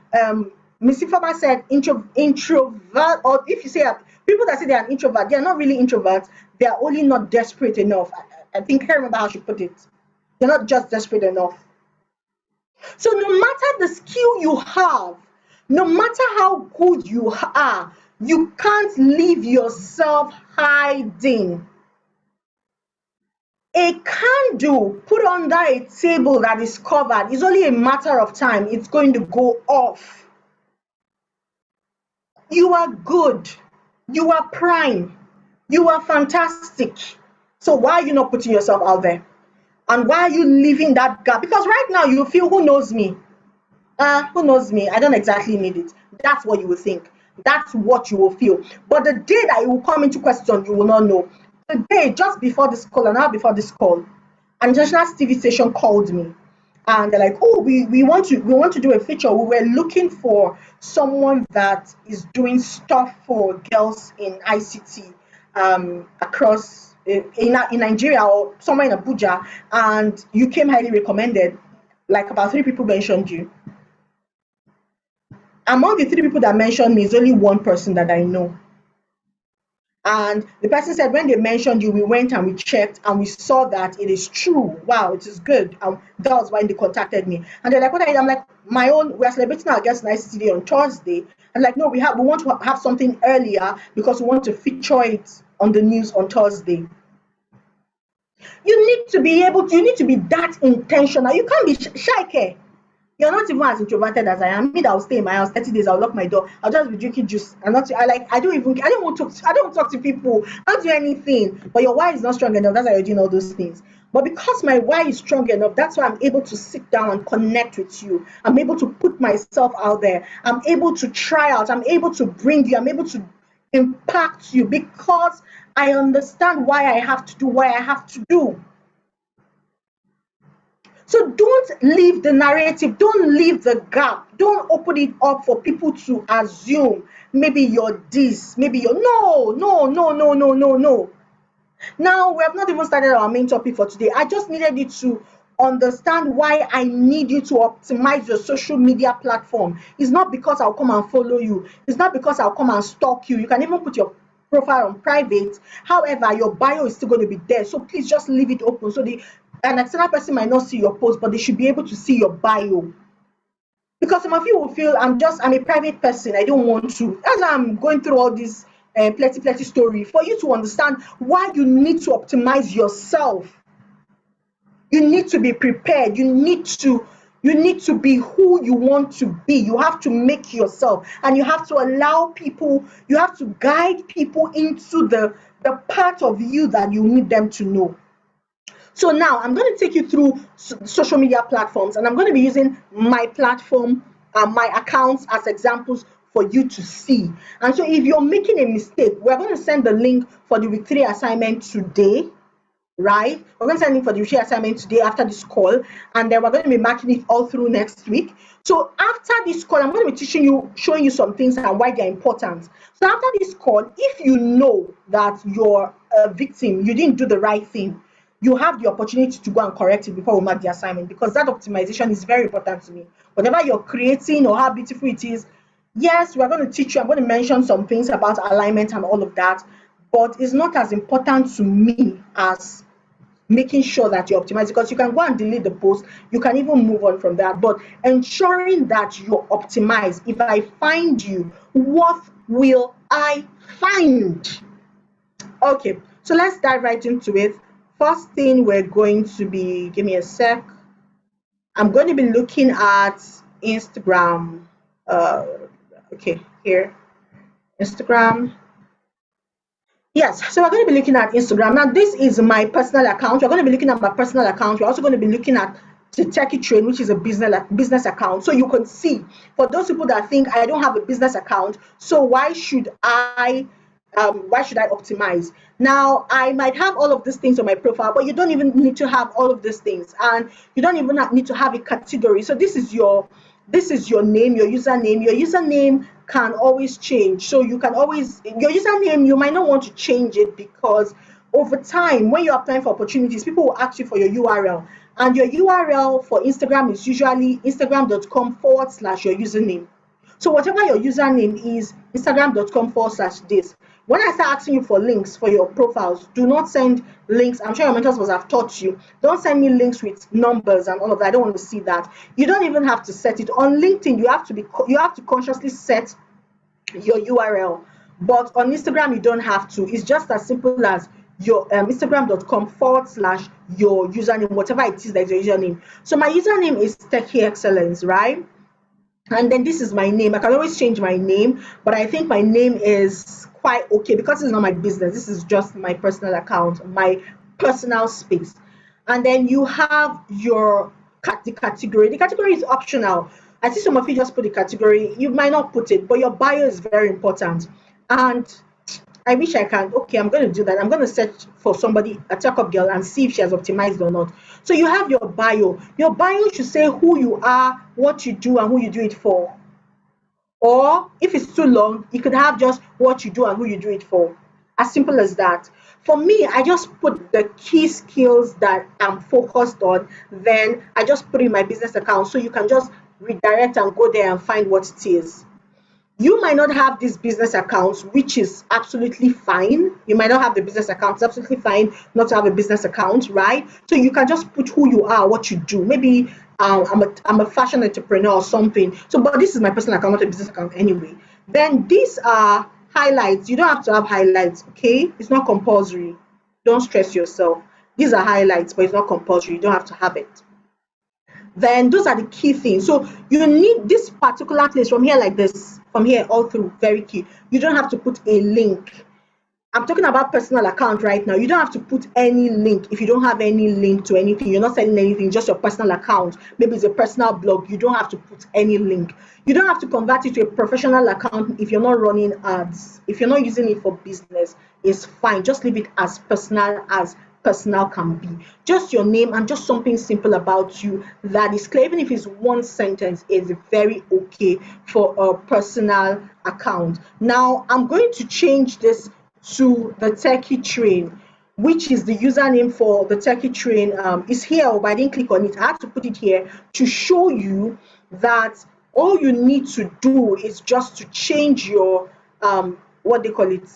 Miss Ifama said introvert, or if you say people that say they're an introvert, they're not really introverts. They're only not desperate enough. I think I can't remember how she put it. They're not just desperate enough. So no matter the skill you have, no matter how good you are, you can't leave yourself hiding. A candle put under a table that is covered is only a matter of time. It's going to go off. You are good. You are prime. You are fantastic. So why are you not putting yourself out there? And why are you leaving that gap? Because right now you feel, who knows me? Who knows me? I don't exactly need it. That's what you will think. That's what you will feel. But the day that it will come into question, you will not know. The day just before this call, an hour before this call, an international TV station called me. And they're like, oh, we want to do a feature. We were looking for someone that is doing stuff for girls in ICT across in Nigeria or somewhere in Abuja, and you came highly recommended. Like about 3 people mentioned you. Among the 3 people that mentioned me is only one person that I know. And the person said when they mentioned you, we went and we checked and we saw that it is true. Wow, it is good. That was why they contacted me. And they're like, what are you? I'm like, we're celebrating our guest night today on Thursday. And like, no, we want to have something earlier because we want to feature it on the news on Thursday. You need to be that intentional. You can't be shy. You're not even as introverted as I am. Me that will stay in my house 30 days, I'll lock my door. I'll just be drinking juice. I don't talk to people. I don't do anything. But your why is not strong enough. That's why you're doing all those things. But because my why is strong enough, that's why I'm able to sit down and connect with you. I'm able to put myself out there. I'm able to try out. I'm able to bring you. I'm able to impact you because I understand why I have to do what I have to do. So don't leave the narrative, don't leave the gap, don't open it up for people to assume maybe you're this, maybe you're no. Now, we have not even started our main topic for today. I just needed you to understand why I need you to optimize your social media platform. It's not because I'll come and follow you. It's not because I'll come and stalk you. You can even put your profile on private. However, your bio is still going to be there. So please just leave it open so an external person might not see your post, but they should be able to see your bio. Because some of you will feel I'm a private person. I don't want to. As I'm going through all this plenty story, for you to understand why you need to optimize yourself. You need to be prepared. You need to be who you want to be. You have to make yourself, and you have to allow people, you have to guide people into the part of you that you need them to know. So now I'm going to take you through social media platforms, and I'm going to be using my platform and my accounts as examples for you to see. And so if you're making a mistake, we're going to send the link for the week 3 assignment today, right? We're going to send link for the week 3 assignment today after this call, and then we're going to be marking it all through next week. So after this call, I'm going to be showing you some things and why they're important. So after this call, if you know that you're a victim, you didn't do the right thing, you have the opportunity to go and correct it before we mark the assignment, because that optimization is very important to me. Whatever you're creating or how beautiful it is, yes, we're going to teach you. I'm going to mention some things about alignment and all of that, but it's not as important to me as making sure that you optimize, because you can go and delete the post, you can even move on from that, but ensuring that you're optimized. If I find you, what will I find? Okay, so let's dive right into it. First thing we're going to be, give me a sec. I'm going to be looking at Instagram. Okay, here, Instagram. Yes, so we're going to be looking at Instagram. Now, this is my personal account. We're going to be looking at my personal account. We're also going to be looking at the Techie Train, which is a business account. So you can see, for those people that think I don't have a business account, so why should I optimize? Now, I might have all of these things on my profile, but you don't even need to have all of these things, and you don't even need to have a category. So this is your name, your username. Your username can always change. So you can always, your username, you might not want to change it, because over time, when you're applying for opportunities, people will ask you for your URL. And your URL for Instagram is usually instagram.com/your username. So whatever your username is, instagram.com/this. When I start asking you for links for your profiles, do not send links. I'm sure your mentors must have taught you. Don't send me links with numbers and all of that. I don't want to see that. You don't even have to set it. On LinkedIn, you have to consciously set your URL. But on Instagram, you don't have to. It's just as simple as your instagram.com/your username, whatever it is that is your username. So my username is Techie Excellence, right? And then this is my name. I can always change my name, but I think my name is quite okay because it's not my business. This is just my personal account, my personal space. And then you have the category. The category is optional. I see some of you just put the category. You might not put it, but your bio is very important. And I wish I can. Okay, I'm going to do that. I'm going to search for somebody, a tech up girl, and see if she has optimized or not. So you have your bio. Your bio should say who you are, what you do, and who you do it for. Or if it's too long, you could have just what you do and who you do it for. As simple as that. For me, I just put the key skills that I'm focused on. Then I just put in my business account. So you can just redirect and go there and find what it is. You might not have this business account, which is absolutely fine. You might not have the business account. It's absolutely fine not to have a business account, right? So you can just put who you are, what you do. Maybe I'm a fashion entrepreneur or something. So, but this is my personal account, not a business account anyway. Then these are highlights. You don't have to have highlights, okay? It's not compulsory. Don't stress yourself. These are highlights, but it's not compulsory. You don't have to have it. Then those are the key things. So you need this particular place from here, like this, from here all through, very key. You don't have to put a link. I'm talking about personal account right now. You don't have to put any link if you don't have any link to anything. You're not selling anything, just your personal account. Maybe it's a personal blog. You don't have to put any link. You don't have to convert it to a professional account if you're not running ads. If you're not using it for business, it's fine. Just leave it as personal can be. Just your name and just something simple about you that is clear. Even if it's one sentence, is very okay for a personal account. Now, I'm going to change this to the Techie Train, which is the username for the Techie Train. Is here, but I didn't click on it. I had to put it here to show you that all you need to do is just to change your what they call it,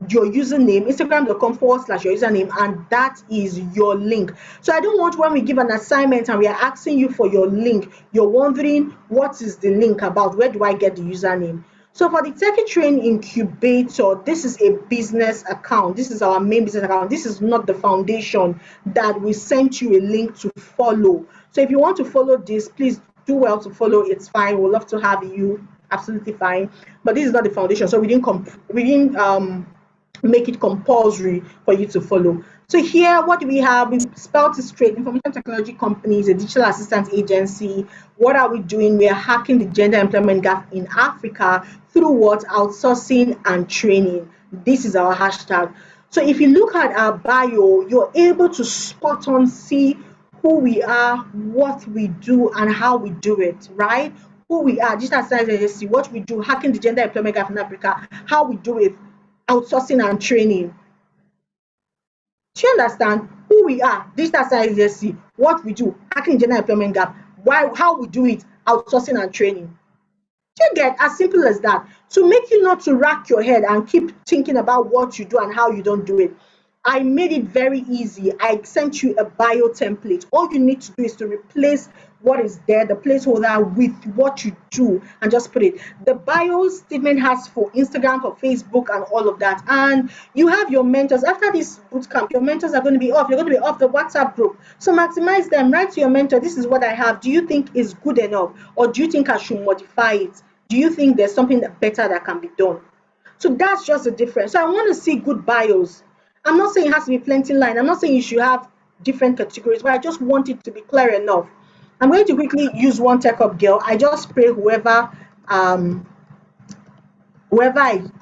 your username, instagram.com/your username, and that is your link. So I don't want, when we give an assignment and we are asking you for your link, you're wondering what is the link about, where do I get the username? So for the Techie Train Incubator, this is a business account. This is our main business account. This is not the foundation that we sent you a link to follow. So if you want to follow this, please do well to follow. It's fine. We'd love to have you. Absolutely fine. But this is not the foundation. So we didn't make it compulsory for you to follow. So here, what do we have? We spelled it straight. Information technology company is a digital assistance agency. What are we doing? We are hacking the gender employment gap in Africa through what? Outsourcing and training. This is our hashtag. So if you look at our bio, you're able to spot on see who we are, what we do, and how we do it, right? Who we are, digital assistance agency, what we do, hacking the gender employment gap in Africa, how we do it, outsourcing and training. Do you understand who we are? Digital science agency, what we do, hacking gender employment gap, why, how we do it, outsourcing and training. Do you get? As simple as that. To make you not to rack your head and keep thinking about what you do and how you don't do it. I made it very easy. I sent you a bio template. All you need to do is to replace what is there, the placeholder, with what you do, and just put it. The bio statement has for Instagram, for Facebook, and all of that. And you have your mentors. After this bootcamp, your mentors are going to be off. You're going to be off the WhatsApp group. So maximize them. Write to your mentor, this is what I have. Do you think is good enough? Or do you think I should modify it? Do you think there's something better that can be done? So that's just the difference. So I want to see good bios. I'm not saying it has to be plenty line. I'm not saying you should have different categories, but I just want it to be clear enough. I'm going to quickly use one tech up girl. I just pray whoever I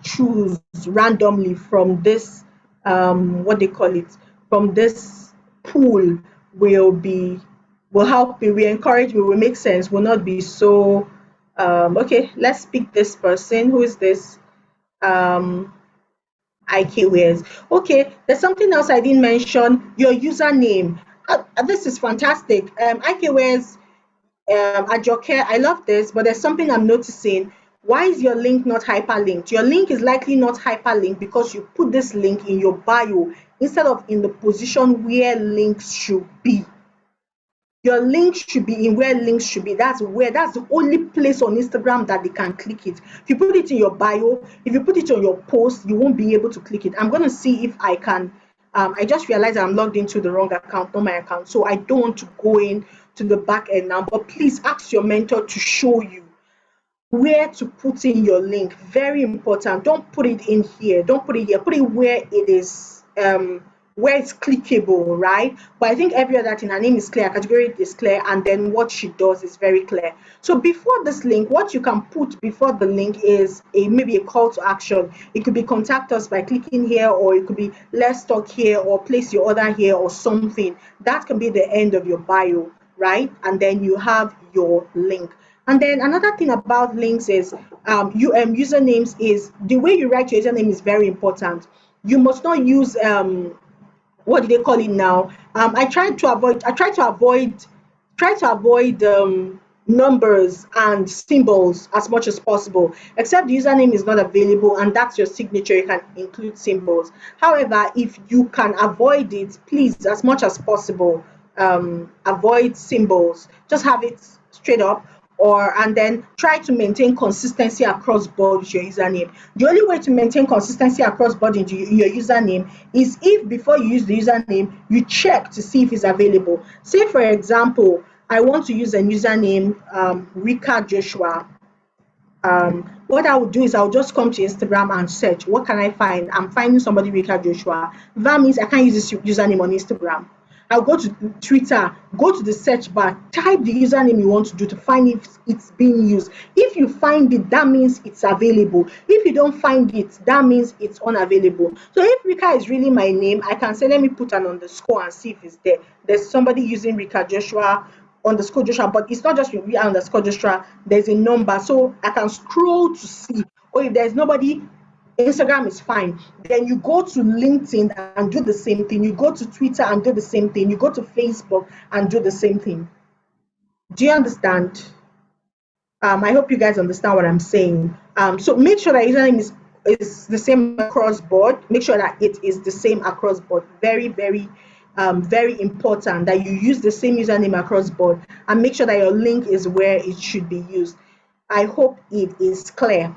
choose randomly from this what they call it, from this pool will help me, will encourage me, will make sense, will not be so okay. Let's pick this person. Who is this? IK Wears. Okay, there's something else I didn't mention. Your username. This is fantastic. IK Wears, Ajoke, I love this, but there's something I'm noticing. Why is your link not hyperlinked? Your link is likely not hyperlinked because you put this link in your bio instead of in the position where links should be. Your link should be in where links should be. That's the only place on Instagram that they can click it. If you put it in your bio, if you put it on your post, you won't be able to click it. I'm going to see if I can. I just realized I'm logged into the wrong account, not my account. So I don't want to go in to the back end now, but please ask your mentor to show you where to put in your link. Very important. Don't put it in here. Don't put it here. Put it where it is, where it's clickable, right? But I think every other thing, her name is clear, her category is clear, and then what she does is very clear. So before this link, what you can put before the link is maybe a call to action. It could be contact us by clicking here, or it could be let's talk here, or place your order here, or something. That can be the end of your bio, right? And then you have your link. And then another thing about links is usernames is the way you write your username is very important. You must not use what do they call it now? I try to avoid numbers and symbols as much as possible. Except the username is not available and that's your signature, you can include symbols. However, if you can avoid it, please, as much as possible, avoid symbols. Just have it straight up, or and then try to maintain consistency across board with your username. The only way to maintain consistency across board in your username is if before you use the username, you check to see if it's available. Say, for example, I want to use a username, Rika Joshua. What I would do is I'll just come to Instagram and search. What can I find? I'm finding somebody Rika Joshua. That means I can't use this username on Instagram. I'll go to Twitter, go to the search bar, type the username you want to do to find if it's being used. If you find it, that means it's available. If you don't find it, that means it's unavailable. So if Rika is really my name, I can say, let me put an underscore and see if it's there. There's somebody using Rika Joshua underscore Joshua, but it's not just Rika underscore Joshua, there's a number. So I can scroll to see. Or if there's nobody, Instagram is fine. Then you go to LinkedIn and do the same thing. You go to Twitter and do the same thing. You go to Facebook and do the same thing. Do you understand? I hope you guys understand what I'm saying. So make sure that username is the same across board. Make sure that it is the same across board. Very, very, very important that you use the same username across board, and make sure that your link is where it should be used. I hope it is clear.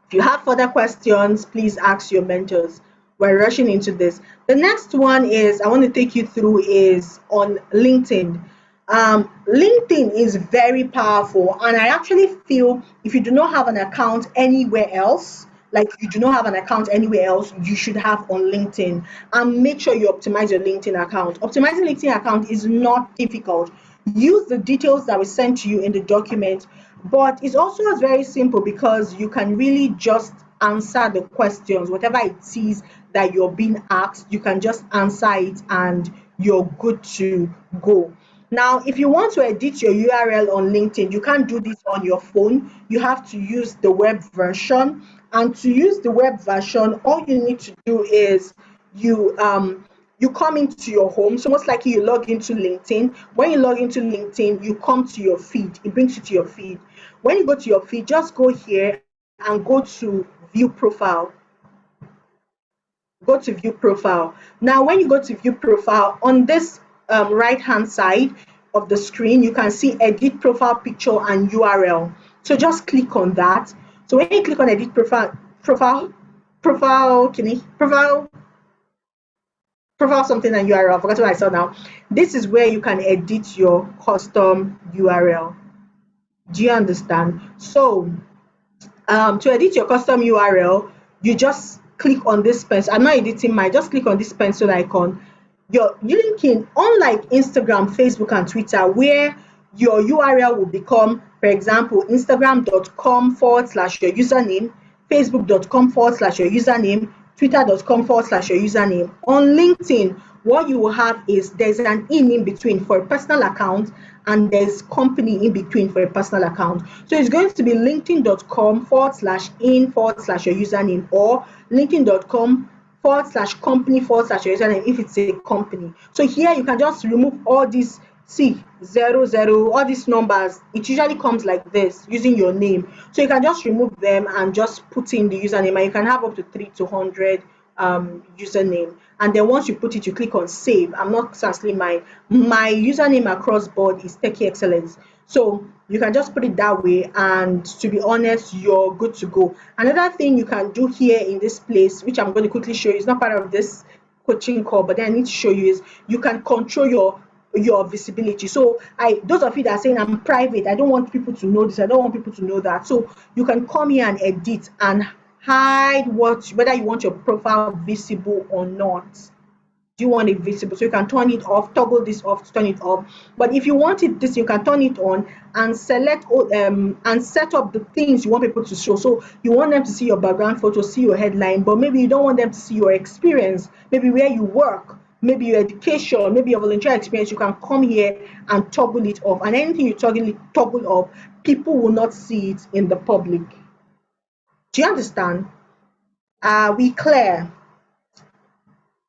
If you have further questions, please ask your mentors. We're rushing into this. The next one is I want to take you through is on LinkedIn. LinkedIn is very powerful, and I actually feel if you do not have an account anywhere else, like you do not have an account anywhere else, you should have on LinkedIn, and make sure you optimize your LinkedIn account. Optimizing LinkedIn account is not difficult. Use the details that we sent to you in the document, but it's also very simple because you can really just answer the questions, whatever it is that you're being asked, you can just answer it and you're good to go. Now, if you want to edit your URL on LinkedIn, you can't do this on your phone. You have to use the web version. And to use the web version, all you need to do is you come into your home. So most likely you log into LinkedIn. When you log into LinkedIn, you come to your feed. It brings you to your feed. When you go to your feed, just go here and go to view profile. Go to view profile. Now, when you go to view profile, on this right hand side of the screen, you can see edit profile picture and URL. So just click on that. So when you click on edit profile something and URL, I forgot what I saw now. This is where you can edit your custom URL. Do you understand? So to edit your custom URL, you just click on this pencil. I'm not editing mine, just click on this pencil icon. Your LinkedIn, unlike Instagram, Facebook, and Twitter, where your URL will become, for example, instagram.com/your username, facebook.com/your username, twitter.com/your username. On LinkedIn, what you will have is there's an in between for a personal account and there's company in between for a personal account. So it's going to be linkedin.com/in/your username, or linkedin.com/company/your username if it's a company. So here you can just remove all these, see, 00, all these numbers. It usually comes like this using your name. So you can just remove them and just put in the username, and you can have up to 3 to 100 username. And then once you put it, you click on save. I'm not canceling mine. My username across board is Techie Excellence. So you can just put it that way, and to be honest, you're good to go. Another thing you can do here in this place, which I'm going to quickly show you, is not part of this coaching call, but then I need to show you, is you can control your visibility. So those of you that are saying I'm private, I don't want people to know this, I don't want people to know that. So you can come here and edit and hide whether you want your profile visible or not. Do you want it visible? So you can turn it off, toggle this off to turn it off. But if you want it this, you can turn it on and select and set up the things you want people to show. So you want them to see your background photo, see your headline, but maybe you don't want them to see your experience, maybe where you work, maybe your education, maybe your volunteer experience. You can come here and toggle it off. And anything you toggle off, people will not see it in the public. Do you understand? Are we clear?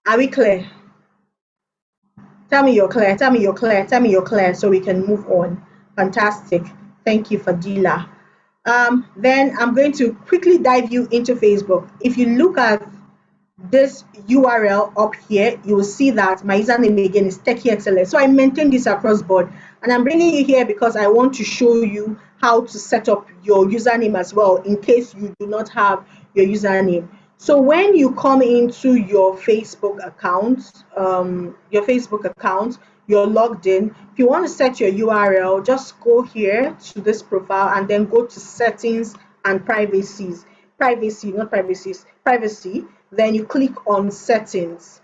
Are we clear? Tell me you're clear. Tell me you're clear. Tell me you're clear so we can move on. Fantastic. Thank you, Fadila. Then I'm going to quickly dive you into Facebook. If you look at this URL up here, you will see that my username again is TechieXLS. So I maintain this across board, and I'm bringing you here because I want to show you how to set up your username as well in case you do not have your username. So when you come into your Facebook account, you're logged in. If you want to set your URL, just go here to this profile and then go to settings and privacy. Then you click on settings.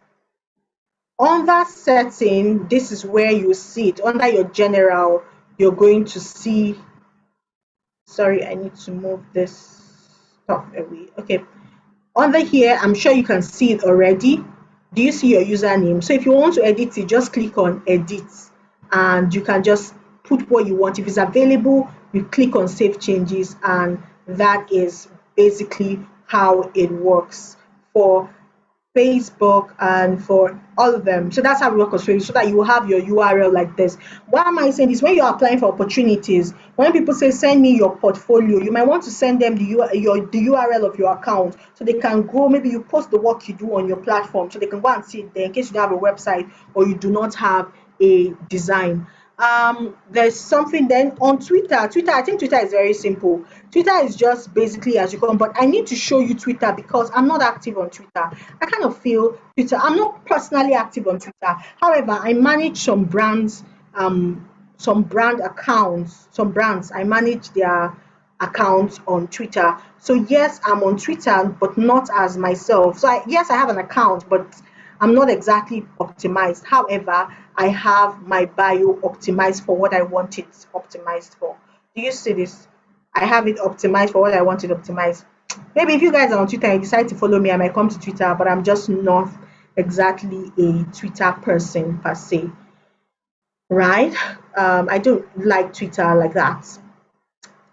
On that setting, this is where you see it under your general. You're going to see, sorry, I need to move this stuff away. Okay, under here, I'm sure you can see it already. Do you see your username? So if you want to edit it, just click on edit and you can just put what you want. If it's available, you click on save changes, and that is basically how it works for Facebook and for all of them. So that's how we work on Facebook, so that you will have your URL like this. Why am I saying this? When you're applying for opportunities, when people say send me your portfolio, you might want to send them the URL of your account so they can go. Maybe you post the work you do on your platform so they can go and see it there in case you don't have a website or you do not have a design. There's something then on Twitter. I think Twitter is very simple. Twitter is just basically as you come, but I need to show you Twitter because I'm not active on Twitter. I kind of feel Twitter. I'm not personally active on Twitter. However, I manage some brands, some brand accounts, some brands. I manage their accounts on Twitter. So yes, I'm on Twitter, but not as myself. So yes, I have an account, but I'm not exactly optimized. However, I have my bio optimized for what I want it optimized for. Do you see this? I have it optimized for what I want it optimized. Maybe if you guys are on Twitter and you decide to follow me, I might come to Twitter, but I'm just not exactly a Twitter person per se, right? I don't like Twitter like that.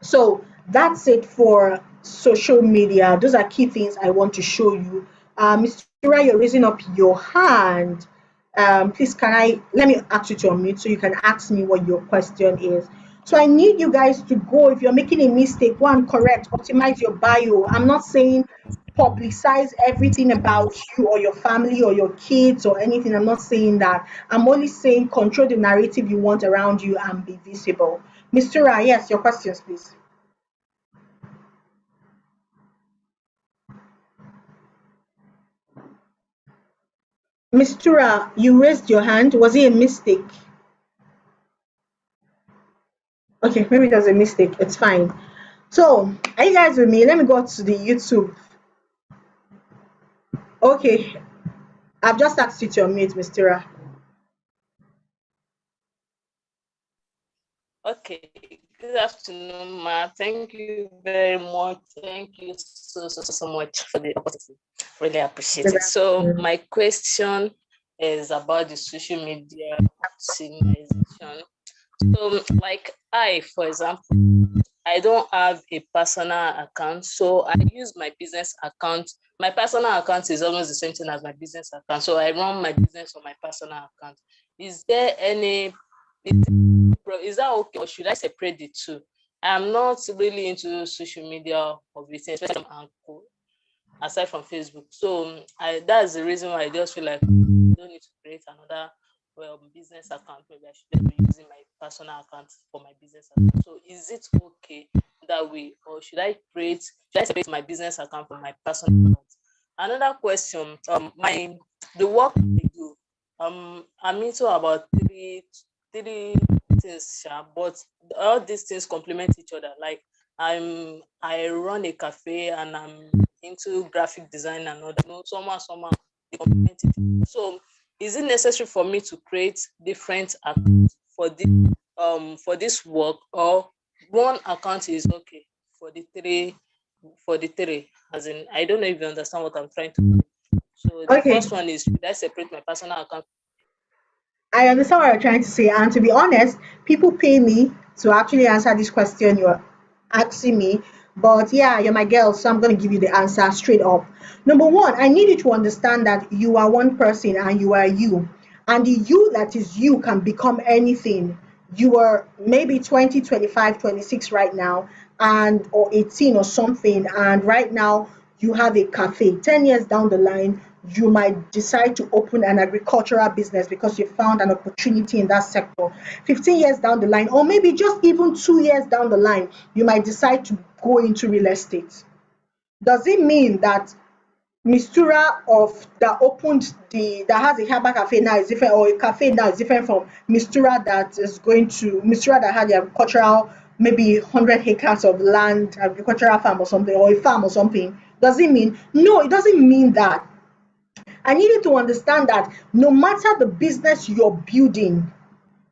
So that's it for social media. Those are key things I want to show you. Mr. Rai, you're raising up your hand. Please, let me ask you to unmute so you can ask me what your question is. So I need you guys to go. If you're making a mistake, go and correct, optimize your bio. I'm not saying publicize everything about you or your family or your kids or anything. I'm not saying that. I'm only saying control the narrative you want around you and be visible. Mr. Rai, yes, your questions, please. Mistura, you raised your hand. Was it a mistake? Okay, maybe it was a mistake. It's fine. So, are you guys with me? Let me go to the YouTube. Okay, I've just asked you to unmute, Mistura. Okay, good afternoon, Ma. Thank you very much. Thank you so much for the opportunity. Really appreciate it. So my question is about the social media optimization. So like for example, I don't have a personal account, so I use my business account. My personal account is almost the same thing as my business account. So I run my business on my personal account. Is there any is that okay, or should I separate the two? I'm not really into social media or business, especially aside from Facebook. So that's the reason why I just feel like I don't need to create another business account. Maybe I should just be using my personal account for my business account. So is it okay that way, or should I separate my business account from my personal account? Another question, the work I do, I'm into about three things, but all these things complement each other. Like I run a cafe and I'm into graphic design and all that. Somehow they complement each other. So is it necessary for me to create different accounts for this work, or one account is okay for the three? As in, I don't know if you understand what I'm trying to do. So the first one is, should I separate my personal account? I understand what you're trying to say, and to be honest, people pay me to actually answer this question you're asking me. But yeah, you're my girl, so I'm going to give you the answer straight up. Number one, I need you to understand that you are one person and you are you. And the you that is you can become anything. you are maybe 20, 25, 26 right now, and or 18 or something, and right now you have a cafe. 10 years down the line, you might decide to open an agricultural business because you found an opportunity in that sector. 15 years down the line, or maybe just even 2 years down the line, you might decide to go into real estate. Does it mean that Mistura of that opened the that has a herbal cafe now is different, or a cafe now is different from Mistura that is going to Mistura that had the agricultural, maybe 100 acres of land, agricultural farm or something, or a farm or something? Does it mean? No, it doesn't mean that. I need you to understand that no matter the business you're building,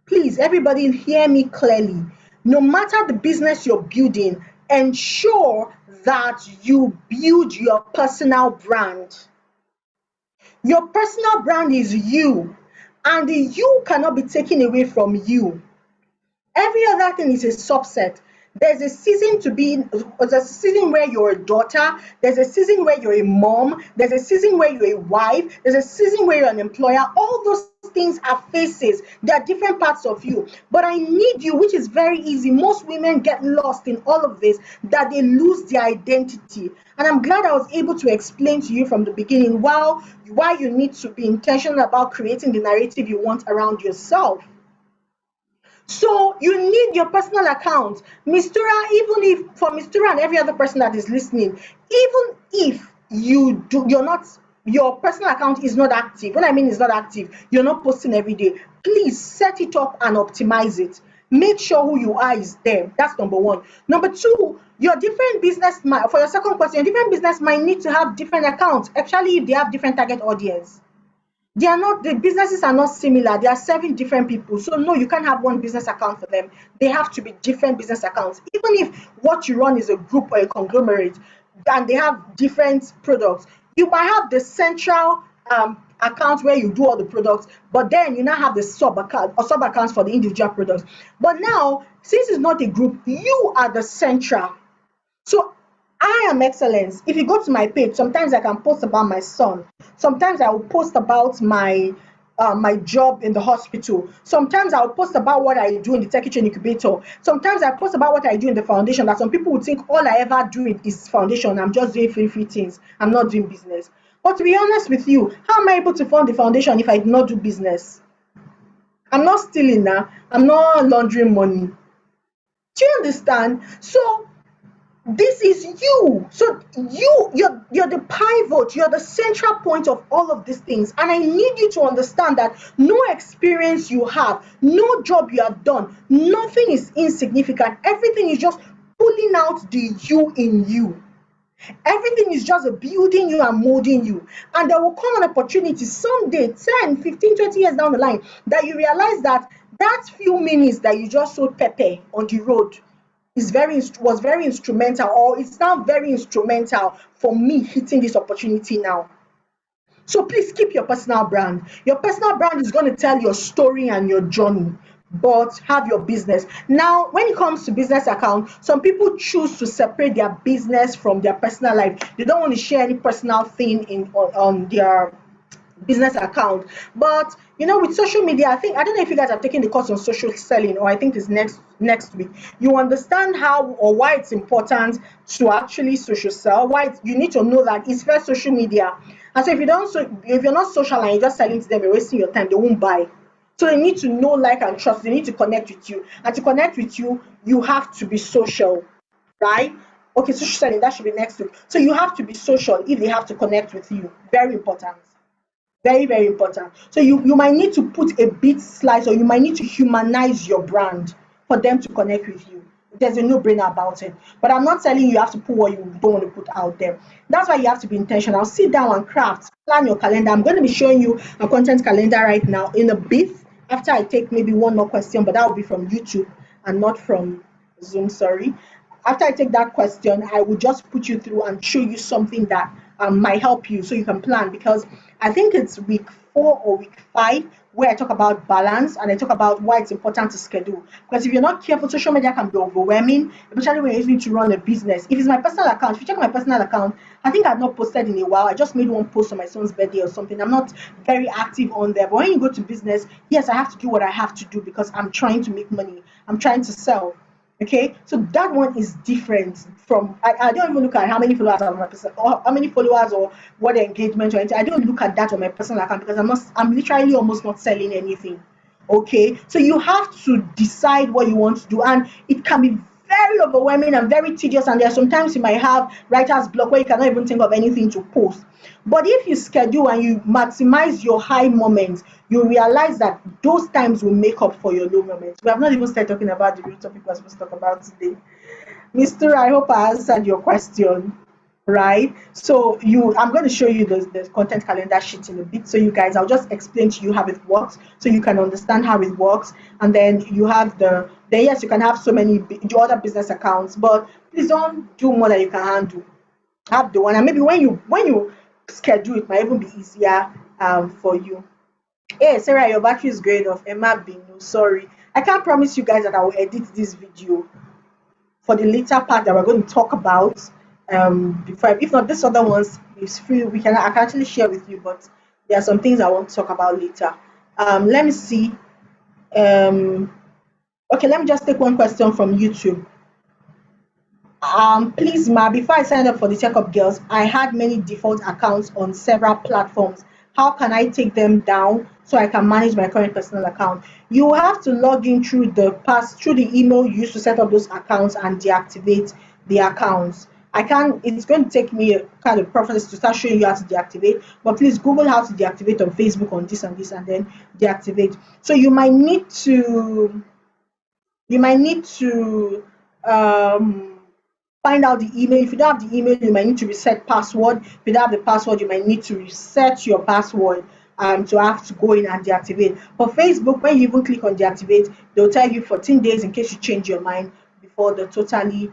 please, everybody, hear me clearly. No matter the business you're building, ensure that you build your personal brand. Your personal brand is you, and the you cannot be taken away from you. Every other thing is a subset. There's a season to be, there's a season where you're a daughter, there's a season where you're a mom, there's a season where you're a wife, there's a season where you're an employer. All those things are faces. They are different parts of you. But I need you, which is very easy. Most women get lost in all of this, that they lose their identity. And I'm glad I was able to explain to you from the beginning why you need to be intentional about creating the narrative you want around yourself. So you need your personal account. Mistura, even if for Mistura and every other person that is listening, even if you're not, your personal account is not active. When I mean it's not active, you're not posting every day. Please set it up and optimize it. Make sure who you are is there. That's number one. Number two, your different business for your second question, your different business might need to have different accounts, actually if they have different target audience. They are not, the businesses are not similar, they are serving different people. So no, you can't have one business account for them. They have to be different business accounts. Even if what you run is a group or a conglomerate and they have different products, you might have the central account where you do all the products, but then you now have the sub account or sub accounts for the individual products. But now, since it's not a group, you are the central. So I am excellence. If you go to my page, sometimes I can post about my son. Sometimes I will post about my job in the hospital. Sometimes I'll post about what I do in the Tech Kitchen Incubator. Sometimes I post about what I do in the foundation. That some people would think all I ever do is foundation. I'm just doing free things. I'm not doing business. But to be honest with you, how am I able to fund the foundation if I do not do business? I'm not stealing now. I'm not laundering money. Do you understand? So this is you. So you're the pivot, you're the central point of all of these things. And I need you to understand that no experience you have, no job you have done, nothing is insignificant. Everything is just pulling out the you in you. Everything is just building you and molding you. And there will come an opportunity someday, 10, 15, 20 years down the line, that you realize that that few minutes that you just sold pepper on the road was very instrumental, or it's now very instrumental for me hitting this opportunity now. So please keep your personal brand. Your personal brand is going to tell your story and your journey, but have your business. Now, when it comes to business account, some people choose to separate their business from their personal life. They don't want to share any personal thing on their business account. But with social media, I don't know if you guys have taken the course on social selling, or I think it's next week. You understand how or why it's important to actually social sell. You need to know that it's first social media. And so if you're not social and you're just selling to them, you're wasting your time. They won't buy. So they need to know, like, and trust. They need to connect with you. And to connect with you, you have to be social, right? Okay, social selling, that should be next week. So you have to be social if they have to connect with you. Very important. Very, very important. So you might need to put a bit slice, or you might need to humanize your brand for them to connect with you. There's a no-brainer about it. But I'm not telling you have to put what you don't want to put out there. That's why you have to be intentional. Sit down and craft. Plan your calendar. I'm going to be showing you a content calendar right now in a bit after I take maybe one more question, but that will be from YouTube and not from Zoom, sorry. after I take that question, I will just put you through and show you something that might help you so you can plan. Because I think it's week 4 or week 5 where I talk about balance and I talk about why it's important to schedule. Because if you're not careful, social media can be overwhelming, especially when you need to run a business. If it's my personal account, if you check my personal account, I think I've not posted in a while. I just made one post on my son's birthday or something. I'm not very active on there. But when you go to business, yes, I have to do what I have to do because I'm trying to make money. I'm trying to sell. Okay, so that one is different from I don't even look at how many followers I have on my person or how many followers or what the engagement or anything. I don't look at that on my personal account because I'm literally almost not selling anything. Okay, so you have to decide what you want to do, and it can be very overwhelming and very tedious. And there are sometimes you might have writer's block where you cannot even think of anything to post. But if you schedule and you maximize your high moments, you realize that those times will make up for your low moments. We have not even started talking about the real topic we're supposed to talk about today. Mr. I hope I answered your question, right? So I'm going to show you the content calendar sheet in a bit. So you guys, I'll just explain to you how it works so you can understand how it works. And then you have then yes, you can have so many other business accounts, but please don't do more than you can handle. Have the one, and maybe when you schedule, it might even be easier for you. Hey, Sarah, your battery is going off. Emma Binu, sorry. I can't promise you guys that I will edit this video for the later part that we're going to talk about. Before, if not, this other ones is free. I can actually share with you, but there are some things I want to talk about later. Let me see. Okay, let me just take one question from YouTube. Please, Ma, before I signed up for the Checkup Girls, I had many default accounts on several platforms. How can I take them down so I can manage my current personal account? You have to log in through the email you used to set up those accounts and deactivate the accounts. It's going to take me a kind of process to start showing you how to deactivate, but please Google how to deactivate on Facebook on this and this and then deactivate. So you might need to find out the email. If you don't have the email, you might need to reset password. If you don't have the password, you might need to reset your password to have to go in and deactivate. For Facebook, when you even click on deactivate, they'll tell you 14 days in case you change your mind before they totally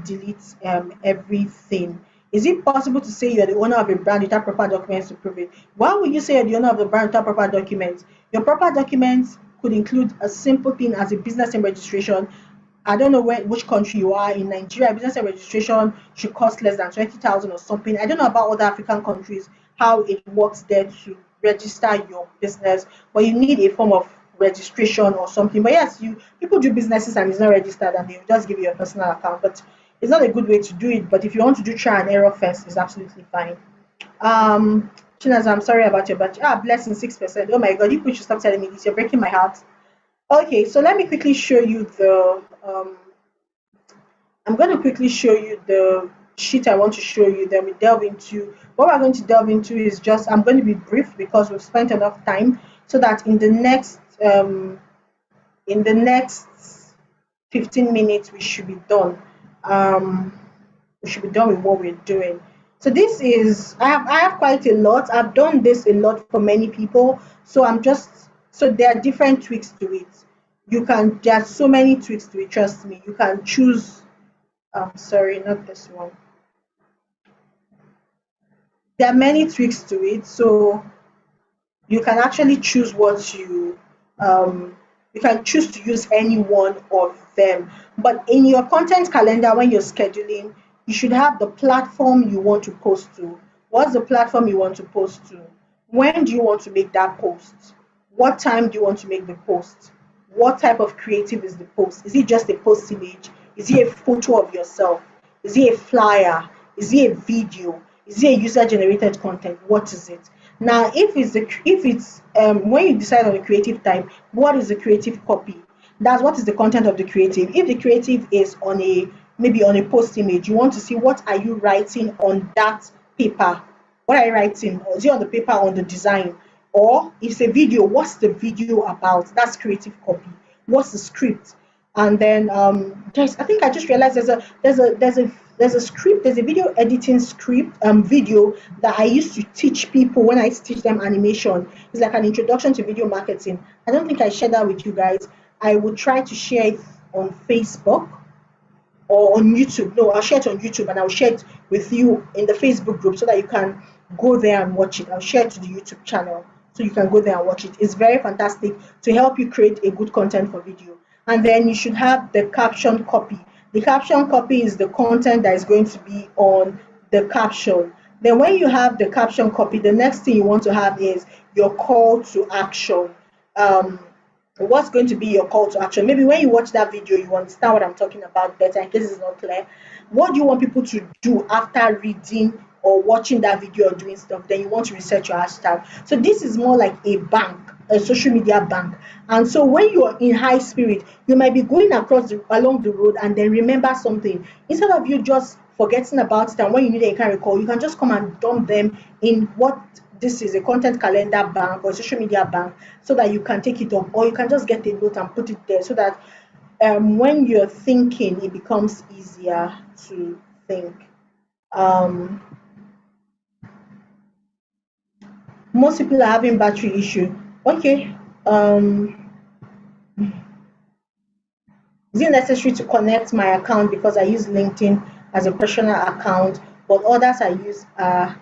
delete everything. Is it possible to say you're the owner of a brand without proper documents to prove it? Why would you say you're the owner of the brand without proper documents? Your proper documents could include a simple thing as a business name registration. I don't know which country you are. In Nigeria, business name registration should cost less than 20,000 or something. I don't know about other African countries, how it works there to register your business, but you need a form of registration or something. But yes, people do businesses and it's not registered and they just give you a personal account. But it's not a good way to do it. But if you want to do try and error first, it's absolutely fine. Chinas, I'm sorry about your battery. Blessing 6%. Oh my God, you should stop telling me this. You're breaking my heart. Okay, so let me quickly show you I'm going to quickly show you the sheet I want to show you. Then we delve into what we're going to delve into is just I'm going to be brief because we've spent enough time so that in the next 15 minutes we should be done. We should be done with what we're doing. So this is I have quite a lot. I've done this a lot for many people. So there are different tweaks to it. There are so many tweaks to it, trust me. You can choose sorry, not this one. There are many tweaks to it, so you can actually choose what you can choose to use any one of them. But in your content calendar, when you're scheduling, you should have the platform you want to post to. What's the platform you want to post to? When do you want to make that post? What time do you want to make the post? What type of creative is the post? Is it just a post image? Is it a photo of yourself? Is it a flyer? Is it a video? Is it a user-generated content? What is it? Now, if it's when you decide on the creative type, what is the creative copy? That's what is the content of the creative. If the creative is maybe on a post image, you want to see what are you writing on that paper? What are you writing? Is it on the paper, on the design? Or if it's a video, what's the video about? That's creative copy. What's the script? And then I think I just realized there's a script, there's a video editing script video that I used to teach people when I teach them animation. It's like an introduction to video marketing. I don't think I shared that with you guys. I will try to share it on Facebook. or on YouTube. No, I'll share it on YouTube and I'll share it with you in the Facebook group so that you can go there and watch it. I'll share it to the YouTube channel so you can go there and watch it. It's very fantastic to help you create a good content for video. And then you should have the caption copy. The caption copy is the content that is going to be on the caption. Then when you have the caption copy, the next thing you want to have is your call to action. What's going to be your call to action? Maybe when you watch that video, you understand what I'm talking about better in case it's not clear. What do you want people to do after reading or watching that video or doing stuff? Then you want to research your hashtag. So this is more like a bank, a social media bank. And so when you're in high spirit, you might be going along the road and then remember something. Instead of you just forgetting about it and when you need it, you can recall, you can just come and dump them in what this is, a content calendar bank or social media bank, so that you can take it up, or you can just get a note and put it there so that when you're thinking, it becomes easier to think. Most people are having battery issue. Okay. Is it necessary to connect my account because I use LinkedIn as a personal account, but others I use are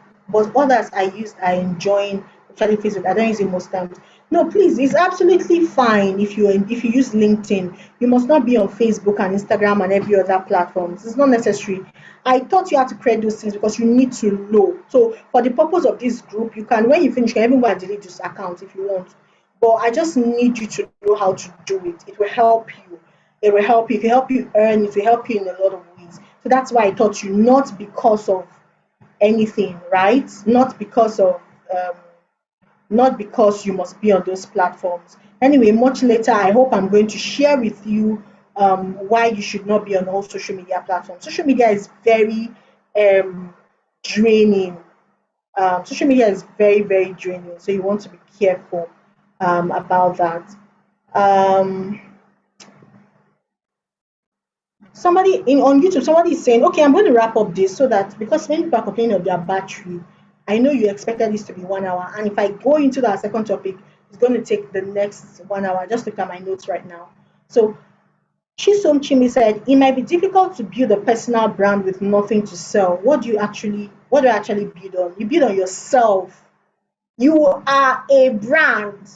enjoying actually Facebook. I don't use it most times. No, please, it's absolutely fine if you use LinkedIn. You must not be on Facebook and Instagram and every other platform. It's not necessary. I thought you had to create those things because you need to know. So for the purpose of this group, you can, when you finish, you can even go and delete this account if you want. But I just need you to know how to do it. It will help you. It will help you. It will help you earn. It will help you in a lot of ways. So that's why I taught you, not because of anything, right? Not because you must be on those platforms. Anyway, much later, I hope I'm going to share with you why you should not be on all social media platforms. Social media is very draining. Social media is very, very draining. So you want to be careful about that. On YouTube, somebody is saying, okay, I'm going to wrap up this so that, because many people are complaining of their battery, I know you expected this to be 1 hour. And if I go into that second topic, it's going to take the next 1 hour. Just look at my notes right now. So Chisom Chimi said, it might be difficult to build a personal brand with nothing to sell. What do you actually build on? You build on yourself. You are a brand.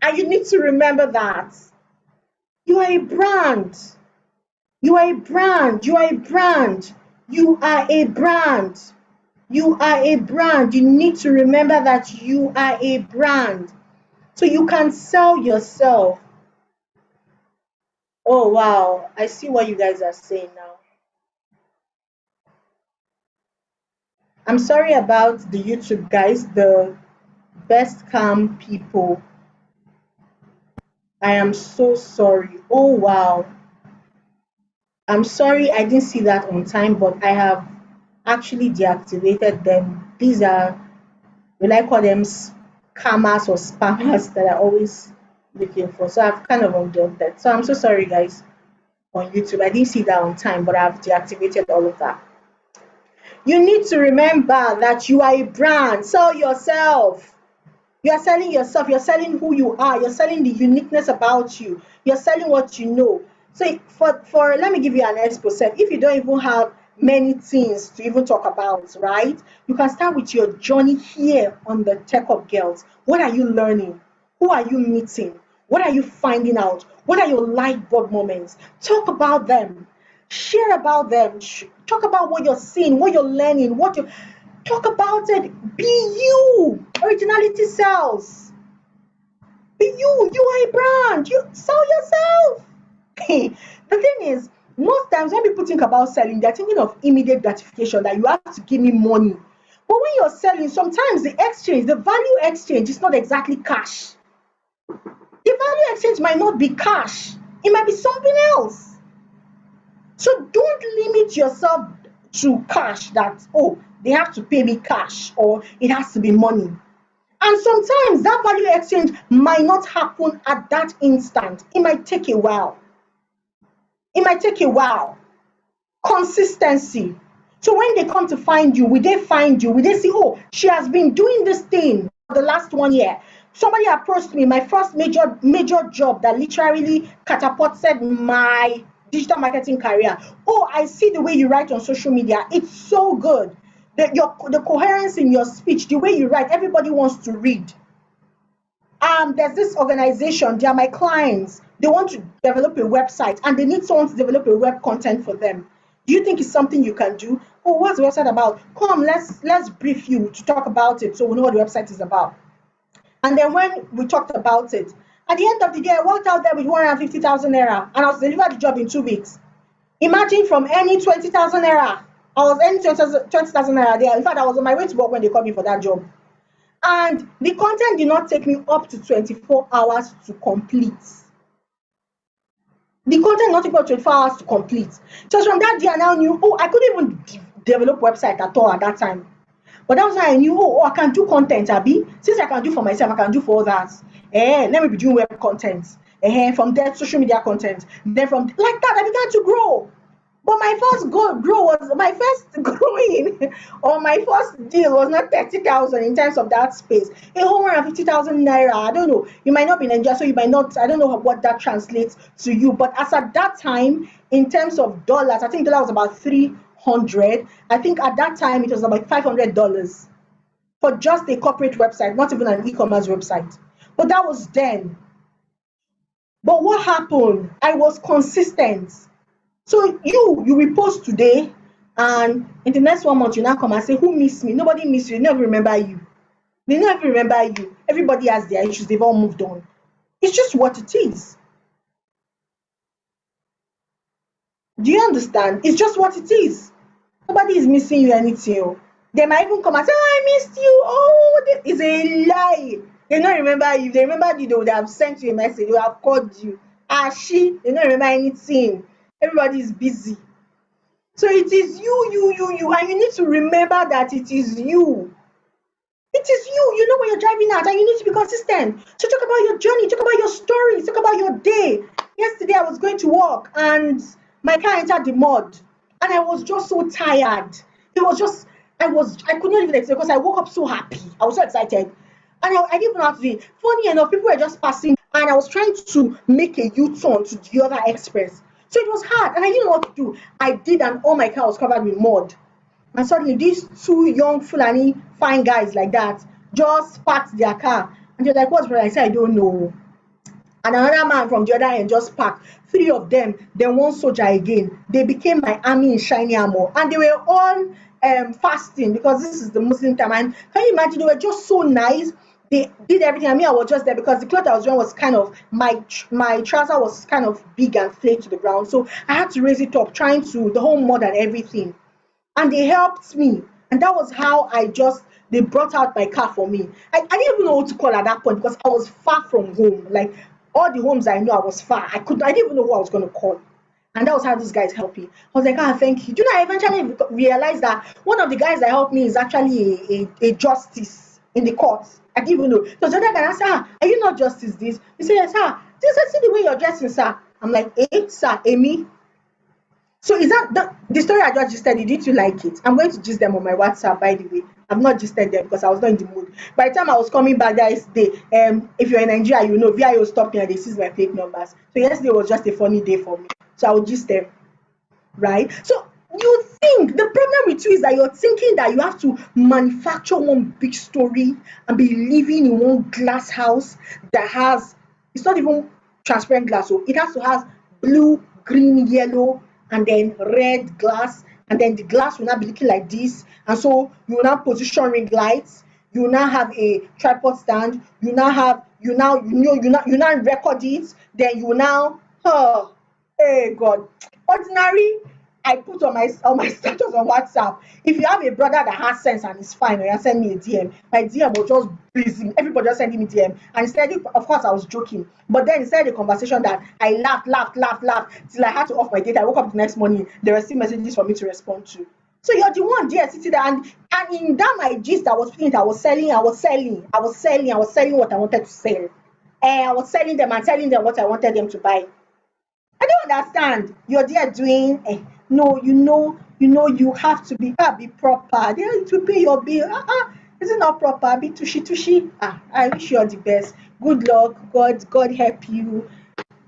And you need to remember that. You are a brand. You are a brand. You are a brand. You are a brand. You are a brand. You need to remember that you are a brand. So you can sell yourself. Oh, wow. I see what you guys are saying now. I'm sorry about the YouTube guys, the best cam people. I am so sorry. Oh, wow. I'm sorry I didn't see that on time, but I have actually deactivated them. These are, will I call them scammers or spammers that are always looking for. So I've kind of undone that. So I'm so sorry, guys, on YouTube. I didn't see that on time, but I've deactivated all of that. You need to remember that you are a brand. Sell yourself. You are selling yourself. You're selling who you are. You're selling the uniqueness about you. You're selling what you know. So for let me give you an expose. If you don't even have many things to even talk about, right? You can start with your journey here on the Tech Up Girls. What are you learning? Who are you meeting? What are you finding out? What are your light bulb moments? Talk about them. Share about them. Talk about what you're seeing, what you're learning, talk about it. Be you. Originality sells. Be you. You are a brand. You sell yourself. The thing is, most times when people think about selling, they're thinking of immediate gratification, that you have to give me money. But when you're selling, sometimes the value exchange is not exactly cash. The value exchange might not be cash. It might be something else. So don't limit yourself to cash, that, oh, they have to pay me cash or it has to be money. And sometimes that value exchange might not happen at that instant. It might take a while. Consistency. So when they come to find you, will they see, oh, she has been doing this thing for the last 1 year. Somebody approached me, my first major job that literally catapulted my digital marketing career. Oh, I see the way you write on social media. It's so good. The coherence in your speech, the way you write, everybody wants to read. There's this organization, they are my clients. They want to develop a website and they need someone to develop a web content for them. Do you think it's something you can do? Oh, what's the website about? Come, let's brief you to talk about it so we know what the website is about. And then when we talked about it, at the end of the day, I walked out there with 150,000 naira and I was delivered the job in 2 weeks. Imagine from any 20,000 naira, I was earning 20,000 naira there. In fact, I was on my way to work when they called me for that job. And the content did not take me up to 24 hours to complete. The content did not take me up to 24 hours to complete. Just from that day, I now knew, oh, I couldn't even develop website at all at that time. But that was when I knew, oh, I can do content, Abby. Since I can do for myself, I can do for others. Let me be doing web content. From there, social media content. Then from like that, I began to grow. But my first growing or my first deal was not 30,000 in terms of that space. 150,000 naira. I don't know. You might not be in Nigeria, so you might not. I don't know what that translates to you. But as at that time, in terms of dollars, I think dollar was about 300. I think at that time it was about $500 for just a corporate website, not even an e-commerce website. But that was then. But what happened? I was consistent. So you will post today, and in the next 1 month you now come and say, who missed me? Nobody missed you. They never remember you. They never remember you. Everybody has their issues. They've all moved on. It's just what it is. Do you understand? It's just what it is. Nobody is missing you anything. They might even come and say, oh, I missed you. Oh, it's a lie. They don't remember you. If they remembered you, they would have sent you a message. They would have called you. They don't remember anything. Everybody is busy. So it is you, and you need to remember that it is you. It is you. You know when you're driving out, and you need to be consistent. So talk about your journey, talk about your story, talk about your day. Yesterday I was going to work and my car entered the mud, and I was just so tired. It was just I could not even explain because I woke up so happy. I was so excited. And I didn't know how to do it. Funny enough, people were just passing, and I was trying to make a U-turn to the other express. So it was hard, and I didn't know what to do. I did, and all my car was covered with mud. And suddenly, these two young Fulani fine guys like that just parked their car. And they're like, what's wrong? I said, I don't know. And another man from the other end just parked. 3 of them, then 1 soldier again. They became my army in shiny armor. And they were all fasting because this is the Muslim time. And can you imagine? They were just so nice. They did everything. I mean, I was just there because the cloth I was wearing was kind of, my trouser was kind of big and flared to the ground. So I had to raise it up, trying to, the whole mud and everything. And they helped me. And that was how they brought out my car for me. I didn't even know what to call at that point because I was far from home. Like all the homes I knew, I was far. I didn't even know who I was going to call. And that was how these guys helped me. I was like, thank you. Do you know, I eventually realized that one of the guys that helped me is actually a justice in the court. I didn't even know. So the other guy, I said, are you not justice this? He said, yes, sir. This is the way you're dressing, sir. I'm like, sir, Amy. So is that the story I just gisted? Did you like it? I'm going to gist them on my WhatsApp, by the way. I've not gisted them because I was not in the mood. By the time I was coming back yesterday, if you're in Nigeria, you know, VIO stopped me and they seized my fake numbers. So yesterday was just a funny day for me. So I will gist them, right? So you think the problem with you is that you're thinking that you have to manufacture one big story and be living in one glass house that has, it's not even transparent glass, so it has to have blue, green, yellow, and then red glass, and then the glass will not be looking like this. And so you will now position ring lights, you will now have a tripod stand, you now record it, then you will now, hey God, ordinary. I put on my status on WhatsApp. If you have a brother that has sense and is fine, or you send me a DM, my DM was just blazing. Everybody just sending me DM. And instead, of course, I was joking. But then instead of the conversation that I laughed till I had to off my data. I woke up the next morning, there were still messages for me to respond to. So you're the one there sitting there, and in that my gist, I was putting it, I was selling what I wanted to sell. And I was selling them and telling them what I wanted them to buy. I don't understand. You're there doing no, you know you have to be proper. They need to pay your bill. Is it not proper? Be tushy. I wish you all the best. Good luck. God help you.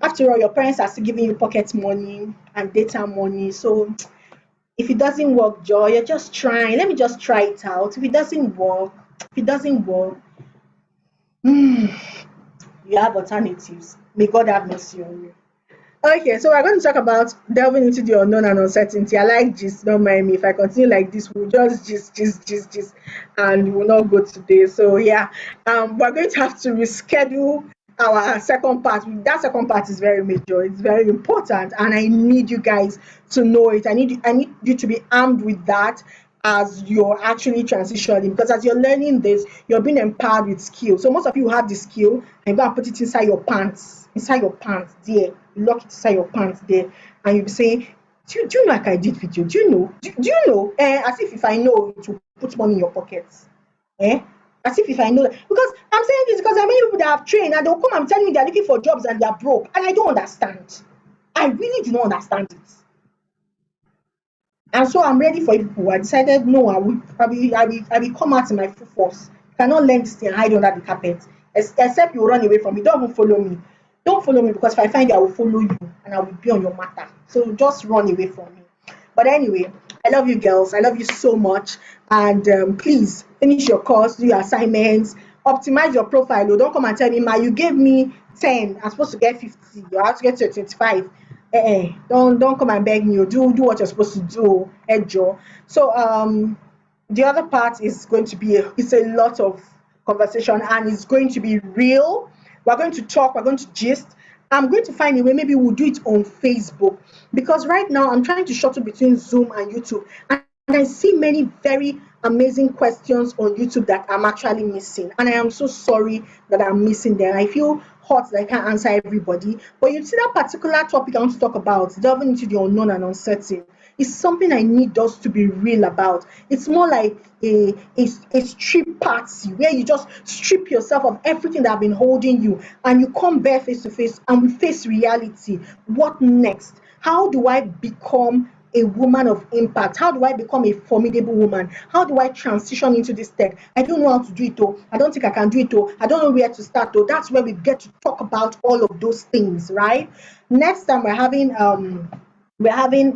After all, your parents are still giving you pocket money and data money. So if it doesn't work, Joy, you're just trying. Let me just try it out. If it doesn't work, you have alternatives. May God have mercy on you. Okay, so we're going to talk about delving into the unknown and uncertainty. I like gist, don't mind me. If I continue like this, we'll just gist, and we'll not go today. So yeah, we're going to have to reschedule our second part. That second part is very major. It's very important, and I need you guys to know it. I need you to be armed with that as you're actually transitioning, because as you're learning this, you're being empowered with skill. So most of you have the skill and go and put it inside your pants, there. You lock it inside your pants there, and you'll be saying, do you know like I did with you? Do you know? Do you know? As if I know to put money in your pockets. As if I know that. Because I'm saying this because there are many people that have trained and they'll come and tell me they're looking for jobs and they're broke. And I don't understand. I really do not understand it. And so I'm ready for you people. I decided no, I will come out in my full force. You cannot learn this thing and hide under the carpet. Except you run away from me. Don't even follow me. Don't follow me, because if I find you, I will follow you and I will be on your matter. So just run away from me. But anyway, I love you girls. I love you so much. And please finish your course, do your assignments, optimize your profile. Oh, don't come and tell me, Ma, you gave me 10. I'm supposed to get 50. You have to get to 25. Don't come and beg me. Do what you're supposed to do, Joe. So the other part is going to be it's a lot of conversation, and it's going to be real. We're going to talk, we're going to gist. I'm going to find a way, maybe we'll do it on Facebook, because right now I'm trying to shuttle between Zoom and YouTube. And I see many very amazing questions on YouTube that I'm actually missing. And I am so sorry that I'm missing them. I feel hot that I can't answer everybody. But you see, that particular topic I want to talk about, delving into the unknown and uncertain, is something I need us to be real about. It's more like a strip party where you just strip yourself of everything that have been holding you, and you come bare face to face and we face reality. What next? How do I become a woman of impact? How do I become a formidable woman? How do I transition into this tech? I don't know how to do it though. I don't think I can do it though. I don't know where to start though. That's where we get to talk about all of those things, right? Next time we're having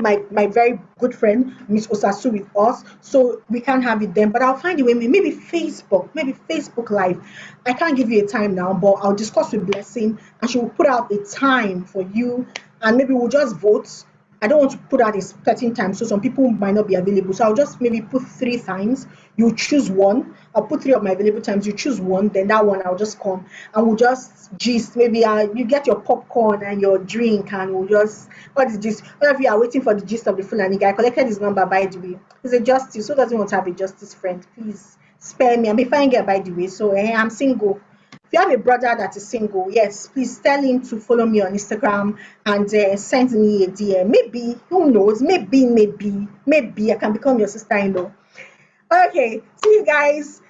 my very good friend Miss Osasu with us, so we can't have it then. But I'll find a way, maybe Facebook Live. I can't give you a time now, but I'll discuss with Blessing, and she will put out a time for you, and maybe we'll just vote. I don't want to put out a certain time, so some people might not be available. So I'll just maybe put 3 times. You choose one. I'll put 3 of my available times. You choose one, then that one I'll just come and we'll just gist. Maybe you get your popcorn and your drink, and we'll just what is this? All of you are waiting for the gist of the Fulani guy. I collected his number, by the way. He's a justice. Who doesn't want to have a justice friend? Please spare me. I'm a fine girl, by the way. So I'm single. If you have a brother that is single, yes, please tell him to follow me on Instagram and send me a DM. Maybe, who knows? Maybe I can become your sister-in-law. Okay, see you guys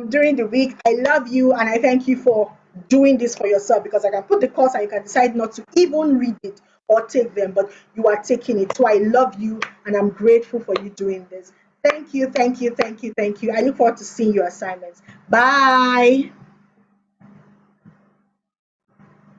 during the week. I love you, and I thank you for doing this for yourself, because I can put the course and you can decide not to even read it or take them, but you are taking it. So I love you, and I'm grateful for you doing this. Thank you. I look forward to seeing your assignments. Bye.